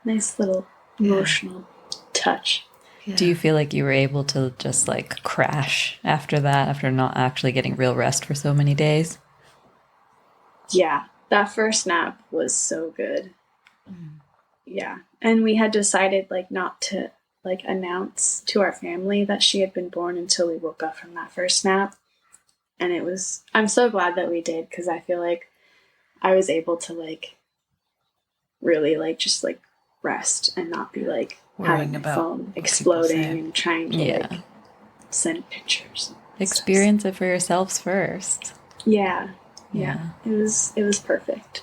a nice little emotional touch. Yeah. Do you feel like you were able to just like crash after that, after not actually getting real rest for so many days? Yeah, that first nap was so good. Yeah, and we had decided like not to like announce to our family that she had been born until we woke up from that first nap. And it was, I'm so glad that we did, because I feel like I was able to like really like just like rest and not be like having my phone exploding and trying to like send pictures. Experience it for yourselves first. Yeah. It was perfect.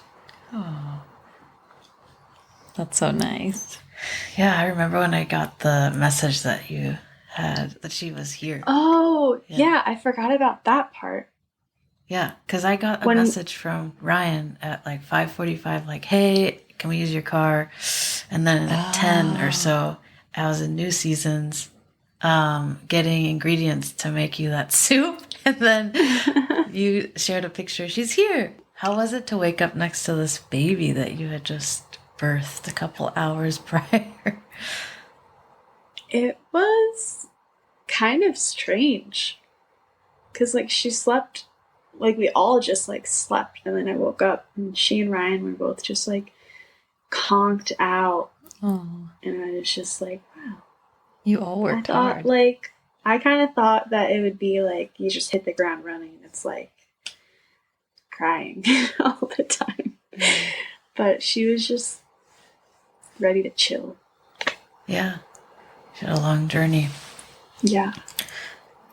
Oh, that's so nice. Yeah, I remember when I got the message that you had, that she was here. Oh, yeah, I forgot about that part. Yeah, because I got a message from Ryan at like 5:45, like, hey, can we use your car? And then at 10 or so, I was in New Seasons getting ingredients to make you that soup. And then you shared a picture. She's here. How was it to wake up next to this baby that you had just birthed a couple hours prior? It was kind of strange. Because, like, she slept, like, we all just, like, slept. And then I woke up, and she and Ryan were both just, like, conked out. Oh. And I was just like, wow. You all worked hard. Like, I kind of thought that it would be, like, you just hit the ground running. It's, like, crying all the time. But she was just ready to chill. Yeah. She had a long journey. Yeah.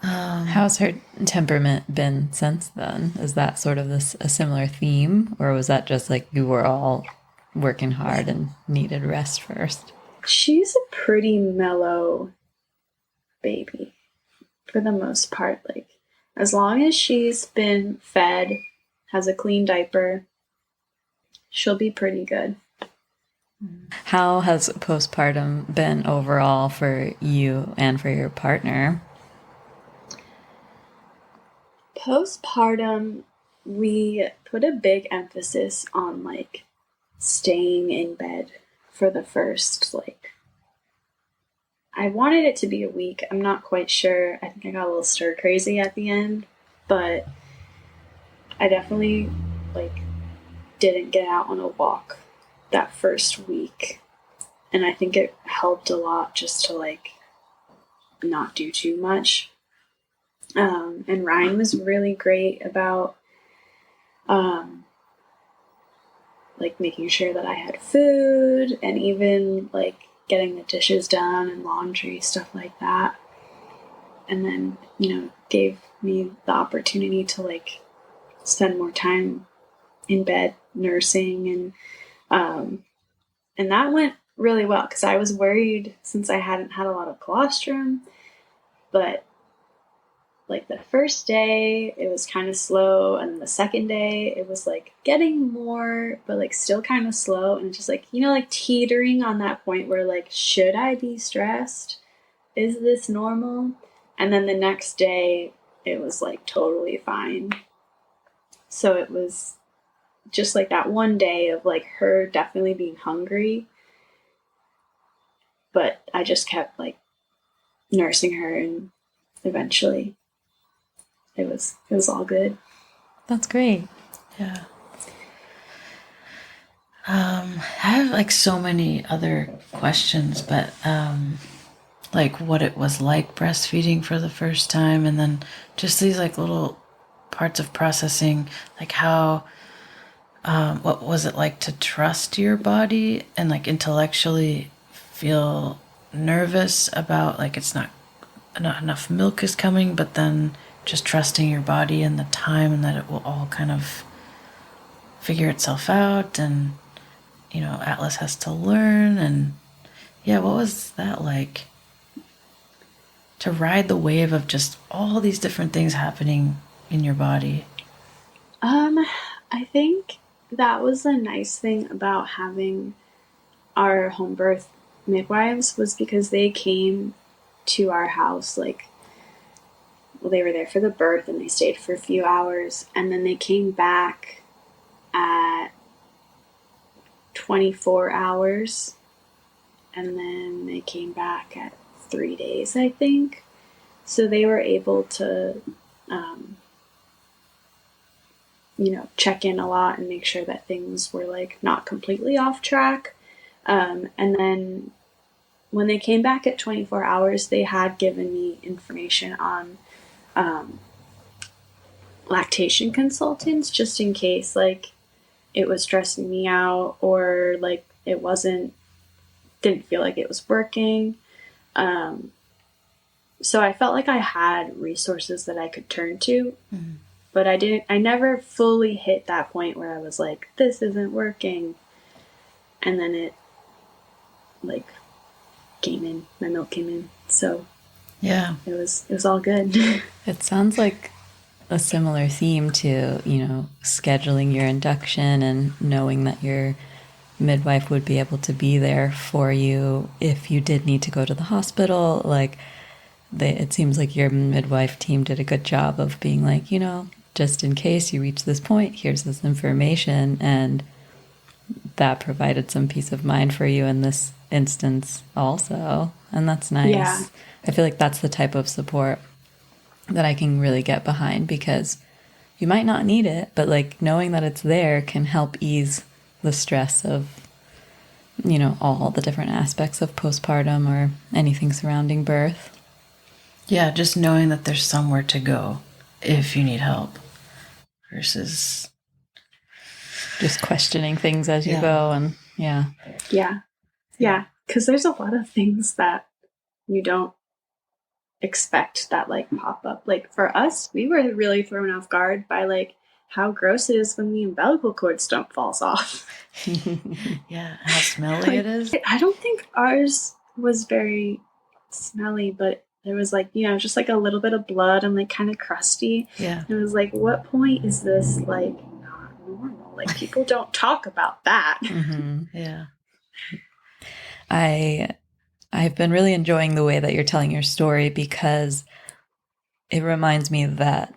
How's her temperament been since then? Is that sort of a similar theme? Or was that just like you were all working hard and needed rest first? She's a pretty mellow baby for the most part. Like, as long as she's been fed, has a clean diaper, she'll be pretty good. How has postpartum been overall for you and for your partner? Postpartum, we put a big emphasis on like staying in bed for the first, like, I wanted it to be a week. I'm not quite sure. I think I got a little stir crazy at the end, but I definitely like didn't get out on a walk that first week. And I think it helped a lot just to like not do too much. And Ryan was really great about like making sure that I had food and even like getting the dishes done and laundry, stuff like that. And then, you know, gave me the opportunity to like spend more time in bed nursing, and that went really well because I was worried since I hadn't had a lot of colostrum. But like the first day it was kind of slow, and the second day it was like getting more but like still kind of slow, and just like, you know, like teetering on that point where like, should I be stressed? Is this normal? And then the next day it was like totally fine. So it was just like that one day of like her definitely being hungry, but I just kept like nursing her, and eventually it was all good. That's great. Yeah. I have like so many other questions, but like what it was like breastfeeding for the first time, and then just these like little parts of processing, like how what was it like to trust your body and like intellectually feel nervous about like it's not enough milk is coming, but then just trusting your body and the time and that it will all kind of figure itself out, and Atlas has to learn. And yeah, what was that like to ride the wave of just all these different things happening in your body? I think that was a nice thing about having our home birth midwives, was because they came to our house, like, well, they were there for the birth and they stayed for a few hours, and then they came back at 24 hours, and then they came back at 3 days, I think. So they were able to check in a lot and make sure that things were like not completely off track. And then when they came back at 24 hours, they had given me information on lactation consultants, just in case like it was stressing me out, or like it didn't feel like it was working. So I felt like I had resources that I could turn to. Mm-hmm. But I never fully hit that point where I was like, this isn't working. And then it like came in, my milk came in. So yeah, it was all good. It sounds like a similar theme to, scheduling your induction and knowing that your midwife would be able to be there for you if you did need to go to the hospital. Like it seems like your midwife team did a good job of being like, just in case you reach this point, here's this information. And that provided some peace of mind for you in this instance also. And that's nice. Yeah. I feel like that's the type of support that I can really get behind, because you might not need it, but like knowing that it's there can help ease the stress of, all the different aspects of postpartum or anything surrounding birth. Yeah, just knowing that there's somewhere to go if you need help versus just questioning things as you go. And yeah. Because there's a lot of things that you don't expect that like pop up. Like for us, we were really thrown off guard by like how gross it is when the umbilical cord stump falls off. Yeah, how smelly it is. I don't think ours was very smelly, but there was like, just like a little bit of blood and like kind of crusty. Yeah. And it was like, what point is this like not normal? Like people don't talk about that. Mm-hmm. Yeah. I've been really enjoying the way that you're telling your story, because it reminds me that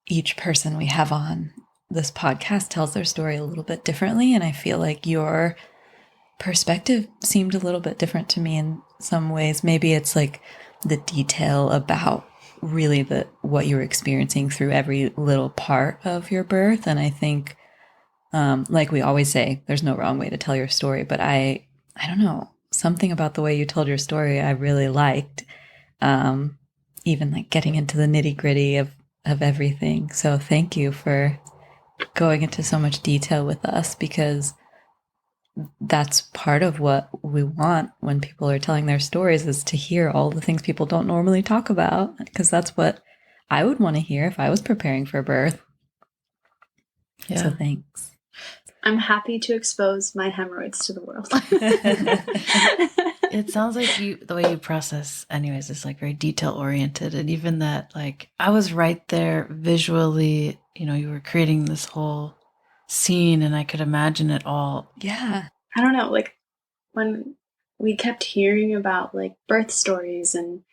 each person we have on this podcast tells their story a little bit differently. And I feel like your perspective seemed a little bit different to me in some ways. Maybe it's like the detail about really what you were experiencing through every little part of your birth. And I think, like we always say, there's no wrong way to tell your story, but I don't know, something about the way you told your story I really liked, even like getting into the nitty gritty of everything. So thank you for going into so much detail with us, because that's part of what we want when people are telling their stories, is to hear all the things people don't normally talk about, because that's what I would want to hear if I was preparing for birth. Yeah. So thanks. I'm happy to expose my hemorrhoids to the world. It sounds like the way you process anyways is like very detail oriented. And even that, like I was right there visually, you were creating this whole scene and I could imagine it all. Yeah. I don't know, like when we kept hearing about like birth stories and,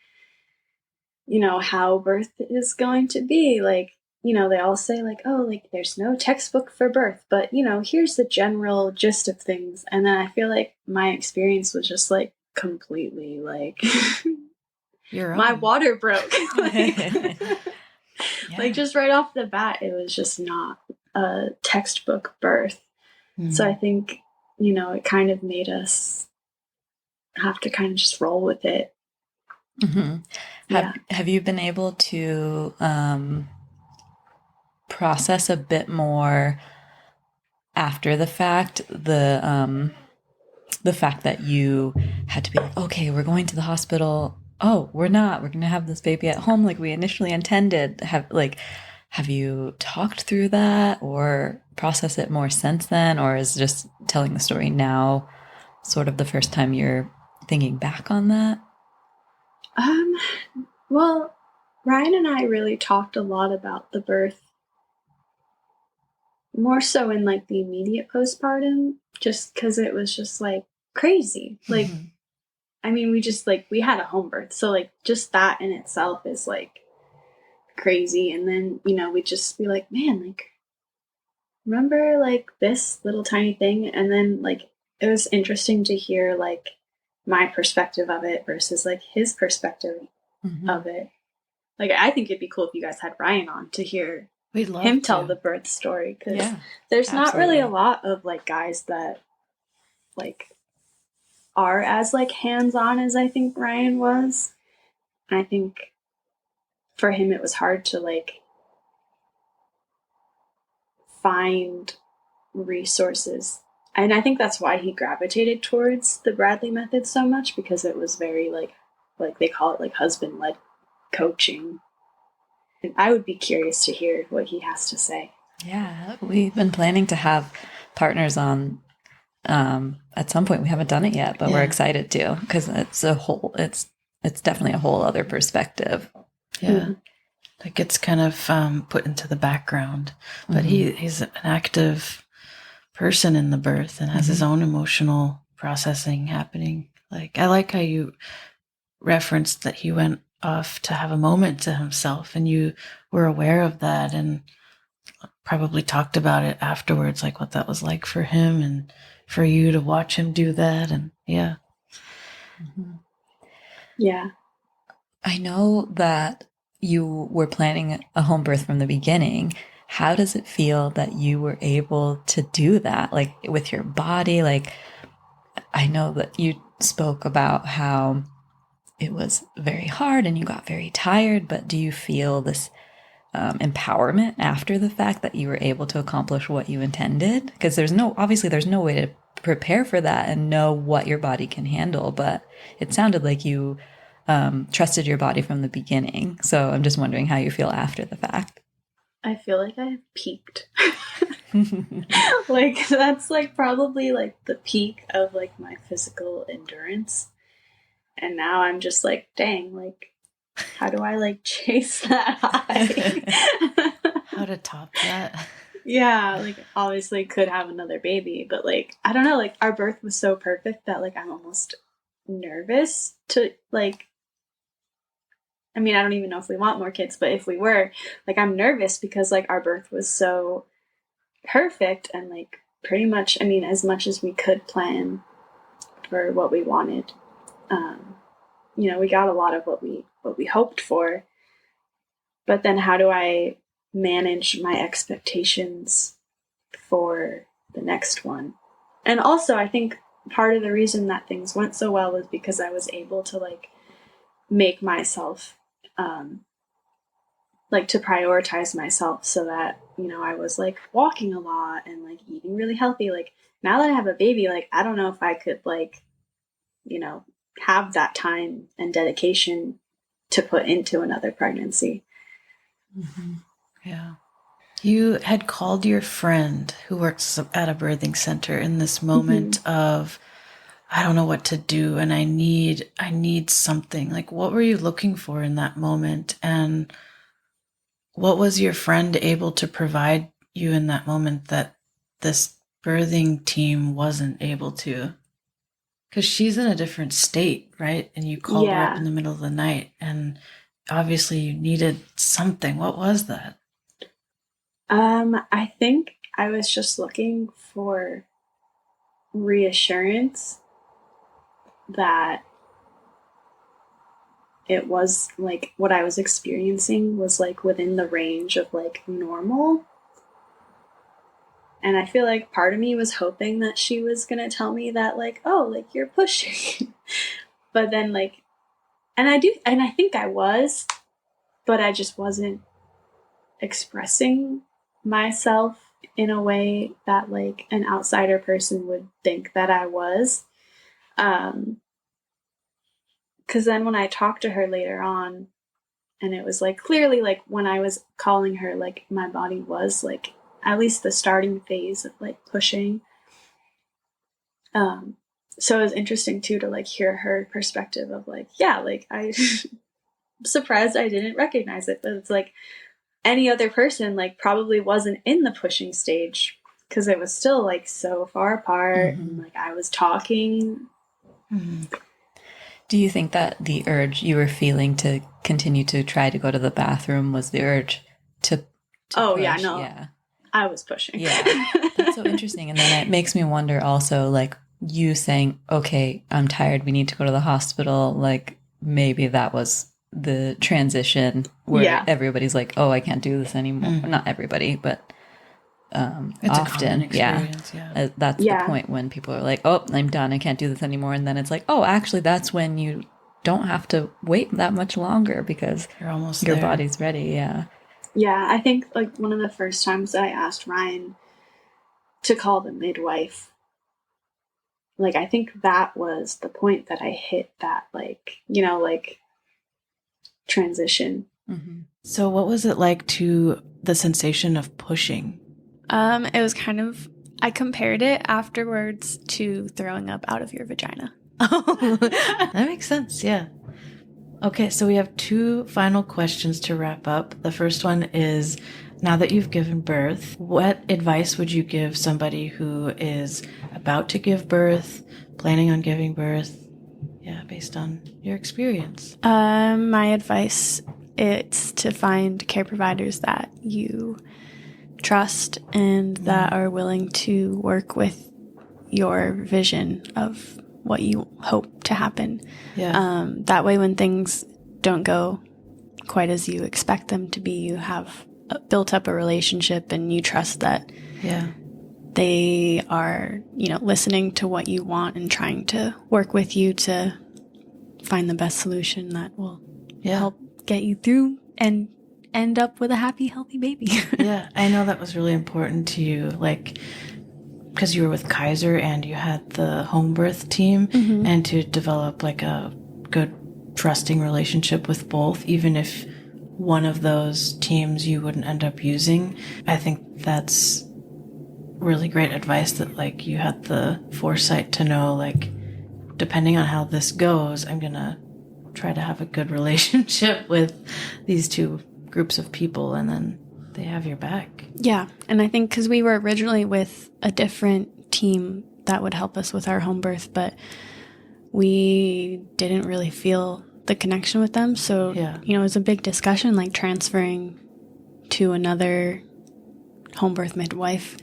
how birth is going to be, like, they all say like, oh, like there's no textbook for birth, but here's the general gist of things. And then I feel like my experience was just like completely like my water broke. Like just right off the bat, it was just not a textbook birth. Mm-hmm. So I think, it kind of made us have to kind of just roll with it Mm-hmm. Yeah. Have you been able to process a bit more after the fact the fact that you had to be like, okay, we're going to the hospital. Oh, we're not. We're going to have this baby at home like we initially intended. Have you talked through that or processed it more since then, or is just telling the story now sort of the first time you're thinking back on that? Well, Ryan and I really talked a lot about the birth, more so in like the immediate postpartum, just because it was just like crazy. Like, Mm-hmm. I mean, we just like, we had a home birth. So, like, just that in itself is like crazy. And then, we'd just be like, man, like, remember like this little tiny thing? And then, like, it was interesting to hear like my perspective of it versus like his perspective Mm-hmm. of it. Like, I think it'd be cool if you guys had Ryan on to hear We'd love him to tell the birth story, because Yeah, there's not really a absolutely. lot of like guys that like are as like hands-on as I think Ryan was. And I think for him it was hard to like find resources. And I think that's why he gravitated towards the Bradley method so much, because it was very like they call it like husband-led coaching. And I would be curious to hear what he has to say. Yeah, we've been planning to have partners on at some point. We haven't done it yet, but we're Yeah. excited to, because it's definitely a whole other perspective. Yeah. Mm-hmm. Like it's kind of put into the background, but he's an active person in the birth and has his own emotional processing happening. Like I like how you referenced that he went off to have a moment to himself, and you were aware of that and probably talked about it afterwards, like what that was like for him and for you to watch him do that. And yeah. Yeah. I know that you were planning a home birth from the beginning. How does it feel that you were able to do that, like with your body? Like, I know that you spoke about how it was very hard and you got very tired, but do you feel this empowerment after the fact that you were able to accomplish what you intended? Because obviously there's no way to prepare for that and know what your body can handle, but it sounded like you trusted your body from the beginning. So I'm just wondering how you feel after the fact. I feel like I have peaked. Like, that's like probably like the peak of like my physical endurance. And now I'm just like, dang, like, how do I like chase that high? How to top that? Yeah, like, obviously could have another baby, but like, I don't know, like, our birth was so perfect that like I'm almost nervous to like, I mean, I don't even know if we want more kids, but if we were, like, I'm nervous because like our birth was so perfect and like pretty much, I mean, as much as we could plan for what we wanted. We got a lot of what we hoped for, but then how do I manage my expectations for the next one? And also, I think part of the reason that things went so well was because I was able to like make myself like to prioritize myself, so that I was like walking a lot and like eating really healthy. Like, now that I have a baby, like, I don't know if I could like have that time and dedication to put into another pregnancy. Yeah. You had called your friend who works at a birthing center in this moment of, I don't know what to do and I need something. Like, what were you looking for in that moment? And what was your friend able to provide you in that moment that this birthing team wasn't able to? Because she's in a different state, right? And you called her up in the middle of the night and obviously you needed something. What was that? I think I was just looking for reassurance that it was like what I was experiencing was like within the range of like normal. And I feel like part of me was hoping that she was going to tell me that, like, oh, like, you're pushing. But then, like, And I think I was, but I just wasn't expressing myself in a way that like an outsider person would think that I was. Because then when I talked to her later on, and it was like clearly like when I was calling her, like my body was like at least the starting phase of like pushing. So it was interesting too to like hear her perspective of like, yeah, like I'm surprised I didn't recognize it, but it's like any other person like probably wasn't in the pushing stage because it was still like so far apart and like I was talking. Do you think that the urge you were feeling to continue to try to go to the bathroom was the urge to push? Yeah, no. Yeah. I was pushing. Yeah. That's so interesting. And then it makes me wonder also, like, you saying, okay, I'm tired, we need to go to the hospital. Like, maybe that was the transition where everybody's like, oh, I can't do this anymore. Not everybody, but It's often. a common experience, yeah. That's the point when people are like, oh, I'm done, I can't do this anymore. And then it's like, oh, actually, that's when you don't have to wait that much longer because you're almost your there. body's ready. Yeah. Yeah, I think like one of the first times that I asked Ryan to call the midwife, like I think that was the point that I hit that like, you know, like transition. So what was it like to the sensation of pushing? It was kind of, I compared it afterwards to throwing up out of your vagina. Oh, that makes sense. Yeah. Okay, so we have 2 final questions to wrap up. The first one is, now that you've given birth, what advice would you give somebody who is about to give birth, planning on giving birth? Yeah, based on your experience. My advice is to find care providers that you trust and that are willing to work with your vision of what you hope to happen. Yeah. That way when things don't go quite as you expect them to be, you have built up a relationship and you trust that they are, you know, listening to what you want and trying to work with you to find the best solution that will help get you through and end up with a happy, healthy baby. Yeah, I know that was really important to you, like, because you were with Kaiser and you had the home birth team, and to develop like a good trusting relationship with both, even if one of those teams you wouldn't end up using. I think that's really great advice, that like you had the foresight to know, like, depending on how this goes, I'm gonna try to have a good relationship with these 2 groups of people, and then they have your back. Yeah, and I think because we were originally with a different team that would help us with our home birth, but we didn't really feel the connection with them. So, you know, it was a big discussion, like transferring to another home birth midwife.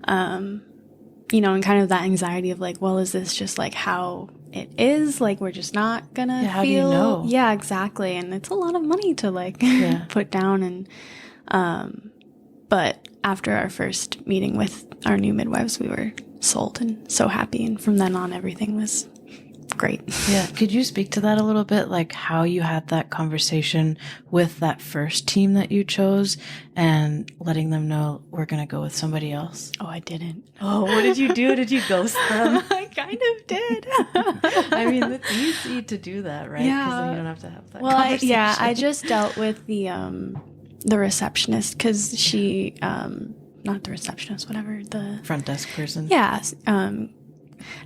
You know, and kind of that anxiety of like, well, is this just like how it is? Like, we're just not gonna feel. How do you know? Yeah, exactly. And it's a lot of money to like put down. And, but after our first meeting with our new midwives, we were sold and so happy. And from then on, everything was great. Yeah. Could you speak to that a little bit? Like how you had that conversation with that first team that you chose and letting them know we're going to go with somebody else? Oh, I didn't. Oh, what did you do? Did you ghost them? I kind of did. I mean, it's easy to do that, right? Yeah. Because then you don't have to have that well, conversation. I just dealt with the receptionist because she, not the receptionist, whatever, the front desk person. Yeah.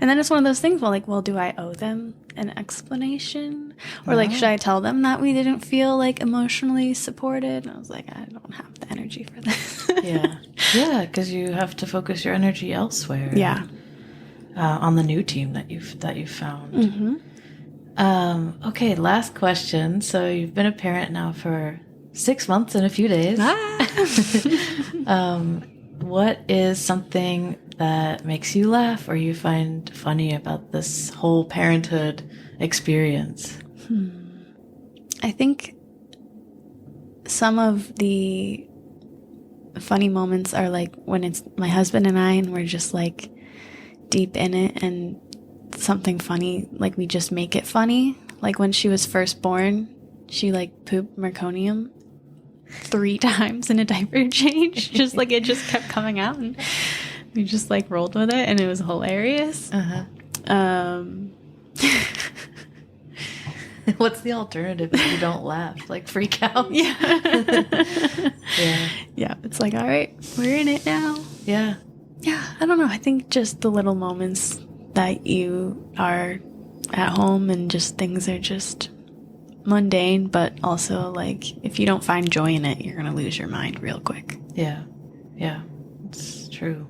And then it's one of those things, well, do I owe them an explanation? Or like, should I tell them that we didn't feel like emotionally supported? And I was like, I don't have the energy for this. Yeah. Yeah, because you have to focus your energy elsewhere. Yeah. On the new team that you've found. Okay, last question. So you've been a parent now for 6 months and a few days. What is something that makes you laugh or you find funny about this whole parenthood experience? I think some of the funny moments are like when it's my husband and I and we're just like deep in it and something funny, like we just make it funny. like when she was first born, she like pooped meconium 3 times in a diaper change. Just like it just kept coming out, and we just like rolled with it, and it was hilarious. What's the alternative if you don't laugh? Like freak out? Yeah. Yeah. Yeah. It's like, all right, we're in it now. Yeah. Yeah. I don't know. I think just the little moments that you are at home and just things are just mundane, but also like if you don't find joy in it, you're going to lose your mind real quick. Yeah. Yeah. It's true.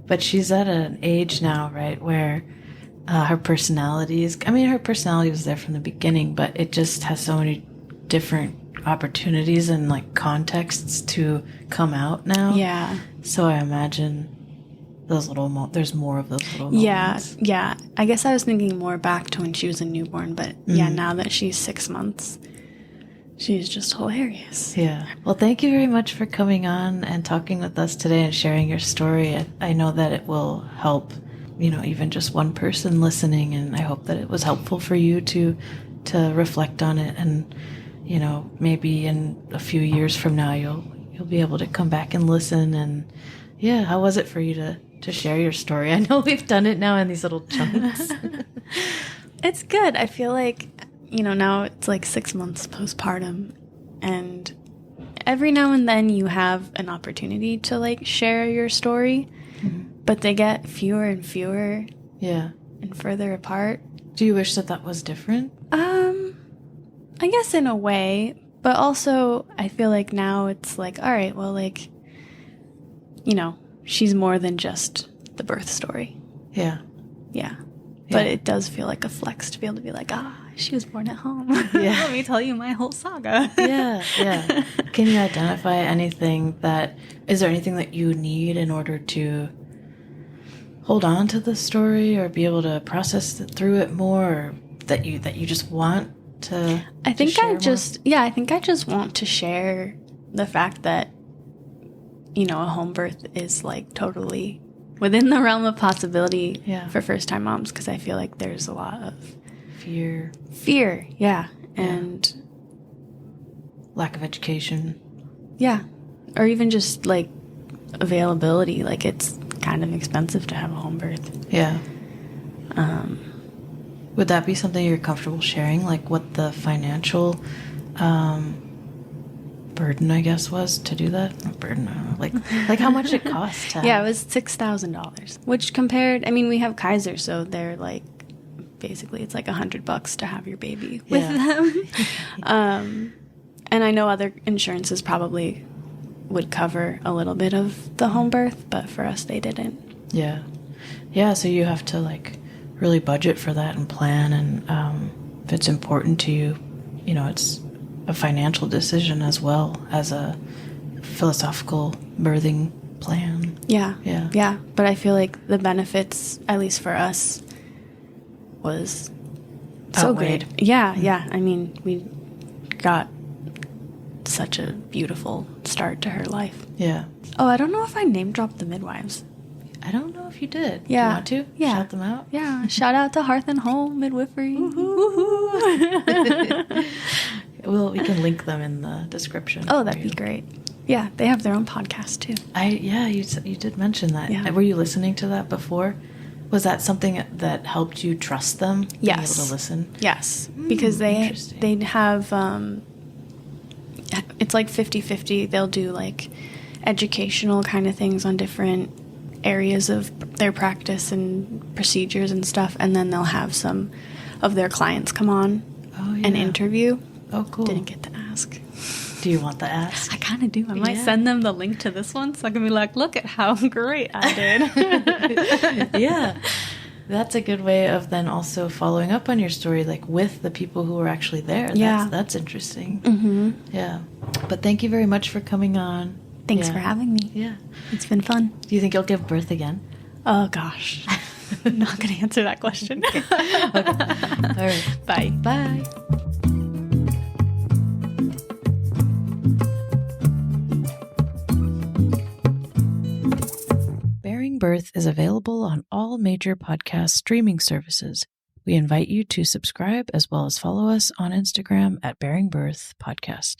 But she's at an age now, right, where her personality was there from the beginning, but it just has so many different opportunities and like contexts to come out now. Yeah. So I imagine those there's more of those little moments. Yeah. I guess I was thinking more back to when she was a newborn, but yeah, now that she's 6 months, she's just hilarious. Yeah. Well, thank you very much for coming on and talking with us today and sharing your story. I know that it will help, even just one person listening, and I hope that it was helpful for you to reflect on it, and maybe in a few years from now you'll be able to come back and listen. And yeah, how was it for you to share your story? I know we've done it now in these little chunks. It's good. I feel like now it's like 6 months postpartum, and every now and then you have an opportunity to like share your story, but they get fewer and fewer. Yeah. And further apart. Do you wish that was different? I guess in a way, but also I feel like now it's like, all right, well, like, she's more than just the birth story. Yeah. Yeah. But it does feel like a flex to be able to be like, she was born at home. Yeah. Let me tell you my whole saga. Yeah. Can you identify is there anything that you need in order to hold on to the story or be able to process through it more, or that you just want to I think I just want to share the fact that a home birth is like totally within the realm of possibility for first-time moms, because I feel like there's a lot of fear, and lack of education, or even just like availability. Like it's kind of expensive to have a home birth. Would that be something you're comfortable sharing, like what the financial burden, I guess, was to do that? Not burden, I don't know. Like how much it cost to it was $6,000, which compared, we have Kaiser, so they're like, basically it's like $100 to have your baby with them. And I know other insurances probably would cover a little bit of the home birth, but for us they didn't. So you have to like really budget for that and plan, and if it's important to you, it's a financial decision as well as a philosophical birthing plan. Yeah. But I feel like the benefits, at least for us, was so great. Yeah. We got such a beautiful start to her life. Yeah. Oh, I don't know if I name dropped the midwives. I don't know if you did. Yeah. Do you want to? Yeah. Shout them out? Yeah. Shout out to Hearth and Home Midwifery. Well, we can link them in the description. Oh, that'd be great. Yeah, they have their own podcast too. You did mention that. Yeah. Were you listening to that before? Was that something that helped you trust them? Yes. Being able to listen? Yes, because they have, it's like 50-50. They'll do like educational kind of things on different areas of their practice and procedures and stuff, and then they'll have some of their clients come on and interview. Oh, cool. Didn't get to ask. Do you want the ask? I kind of do. I might send them the link to this one so I can be like, look at how great I did. Yeah. That's a good way of then also following up on your story, like with the people who were actually there. Yeah. That's interesting. Mm-hmm. Yeah. But thank you very much for coming on. Thanks for having me. Yeah. It's been fun. Do you think you'll give birth again? Oh, gosh. I'm not going to answer that question. Okay. All right. Bye. Bye. Bearing Birth is available on all major podcast streaming services. We invite you to subscribe as well as follow us on Instagram at Bearing Birth Podcast.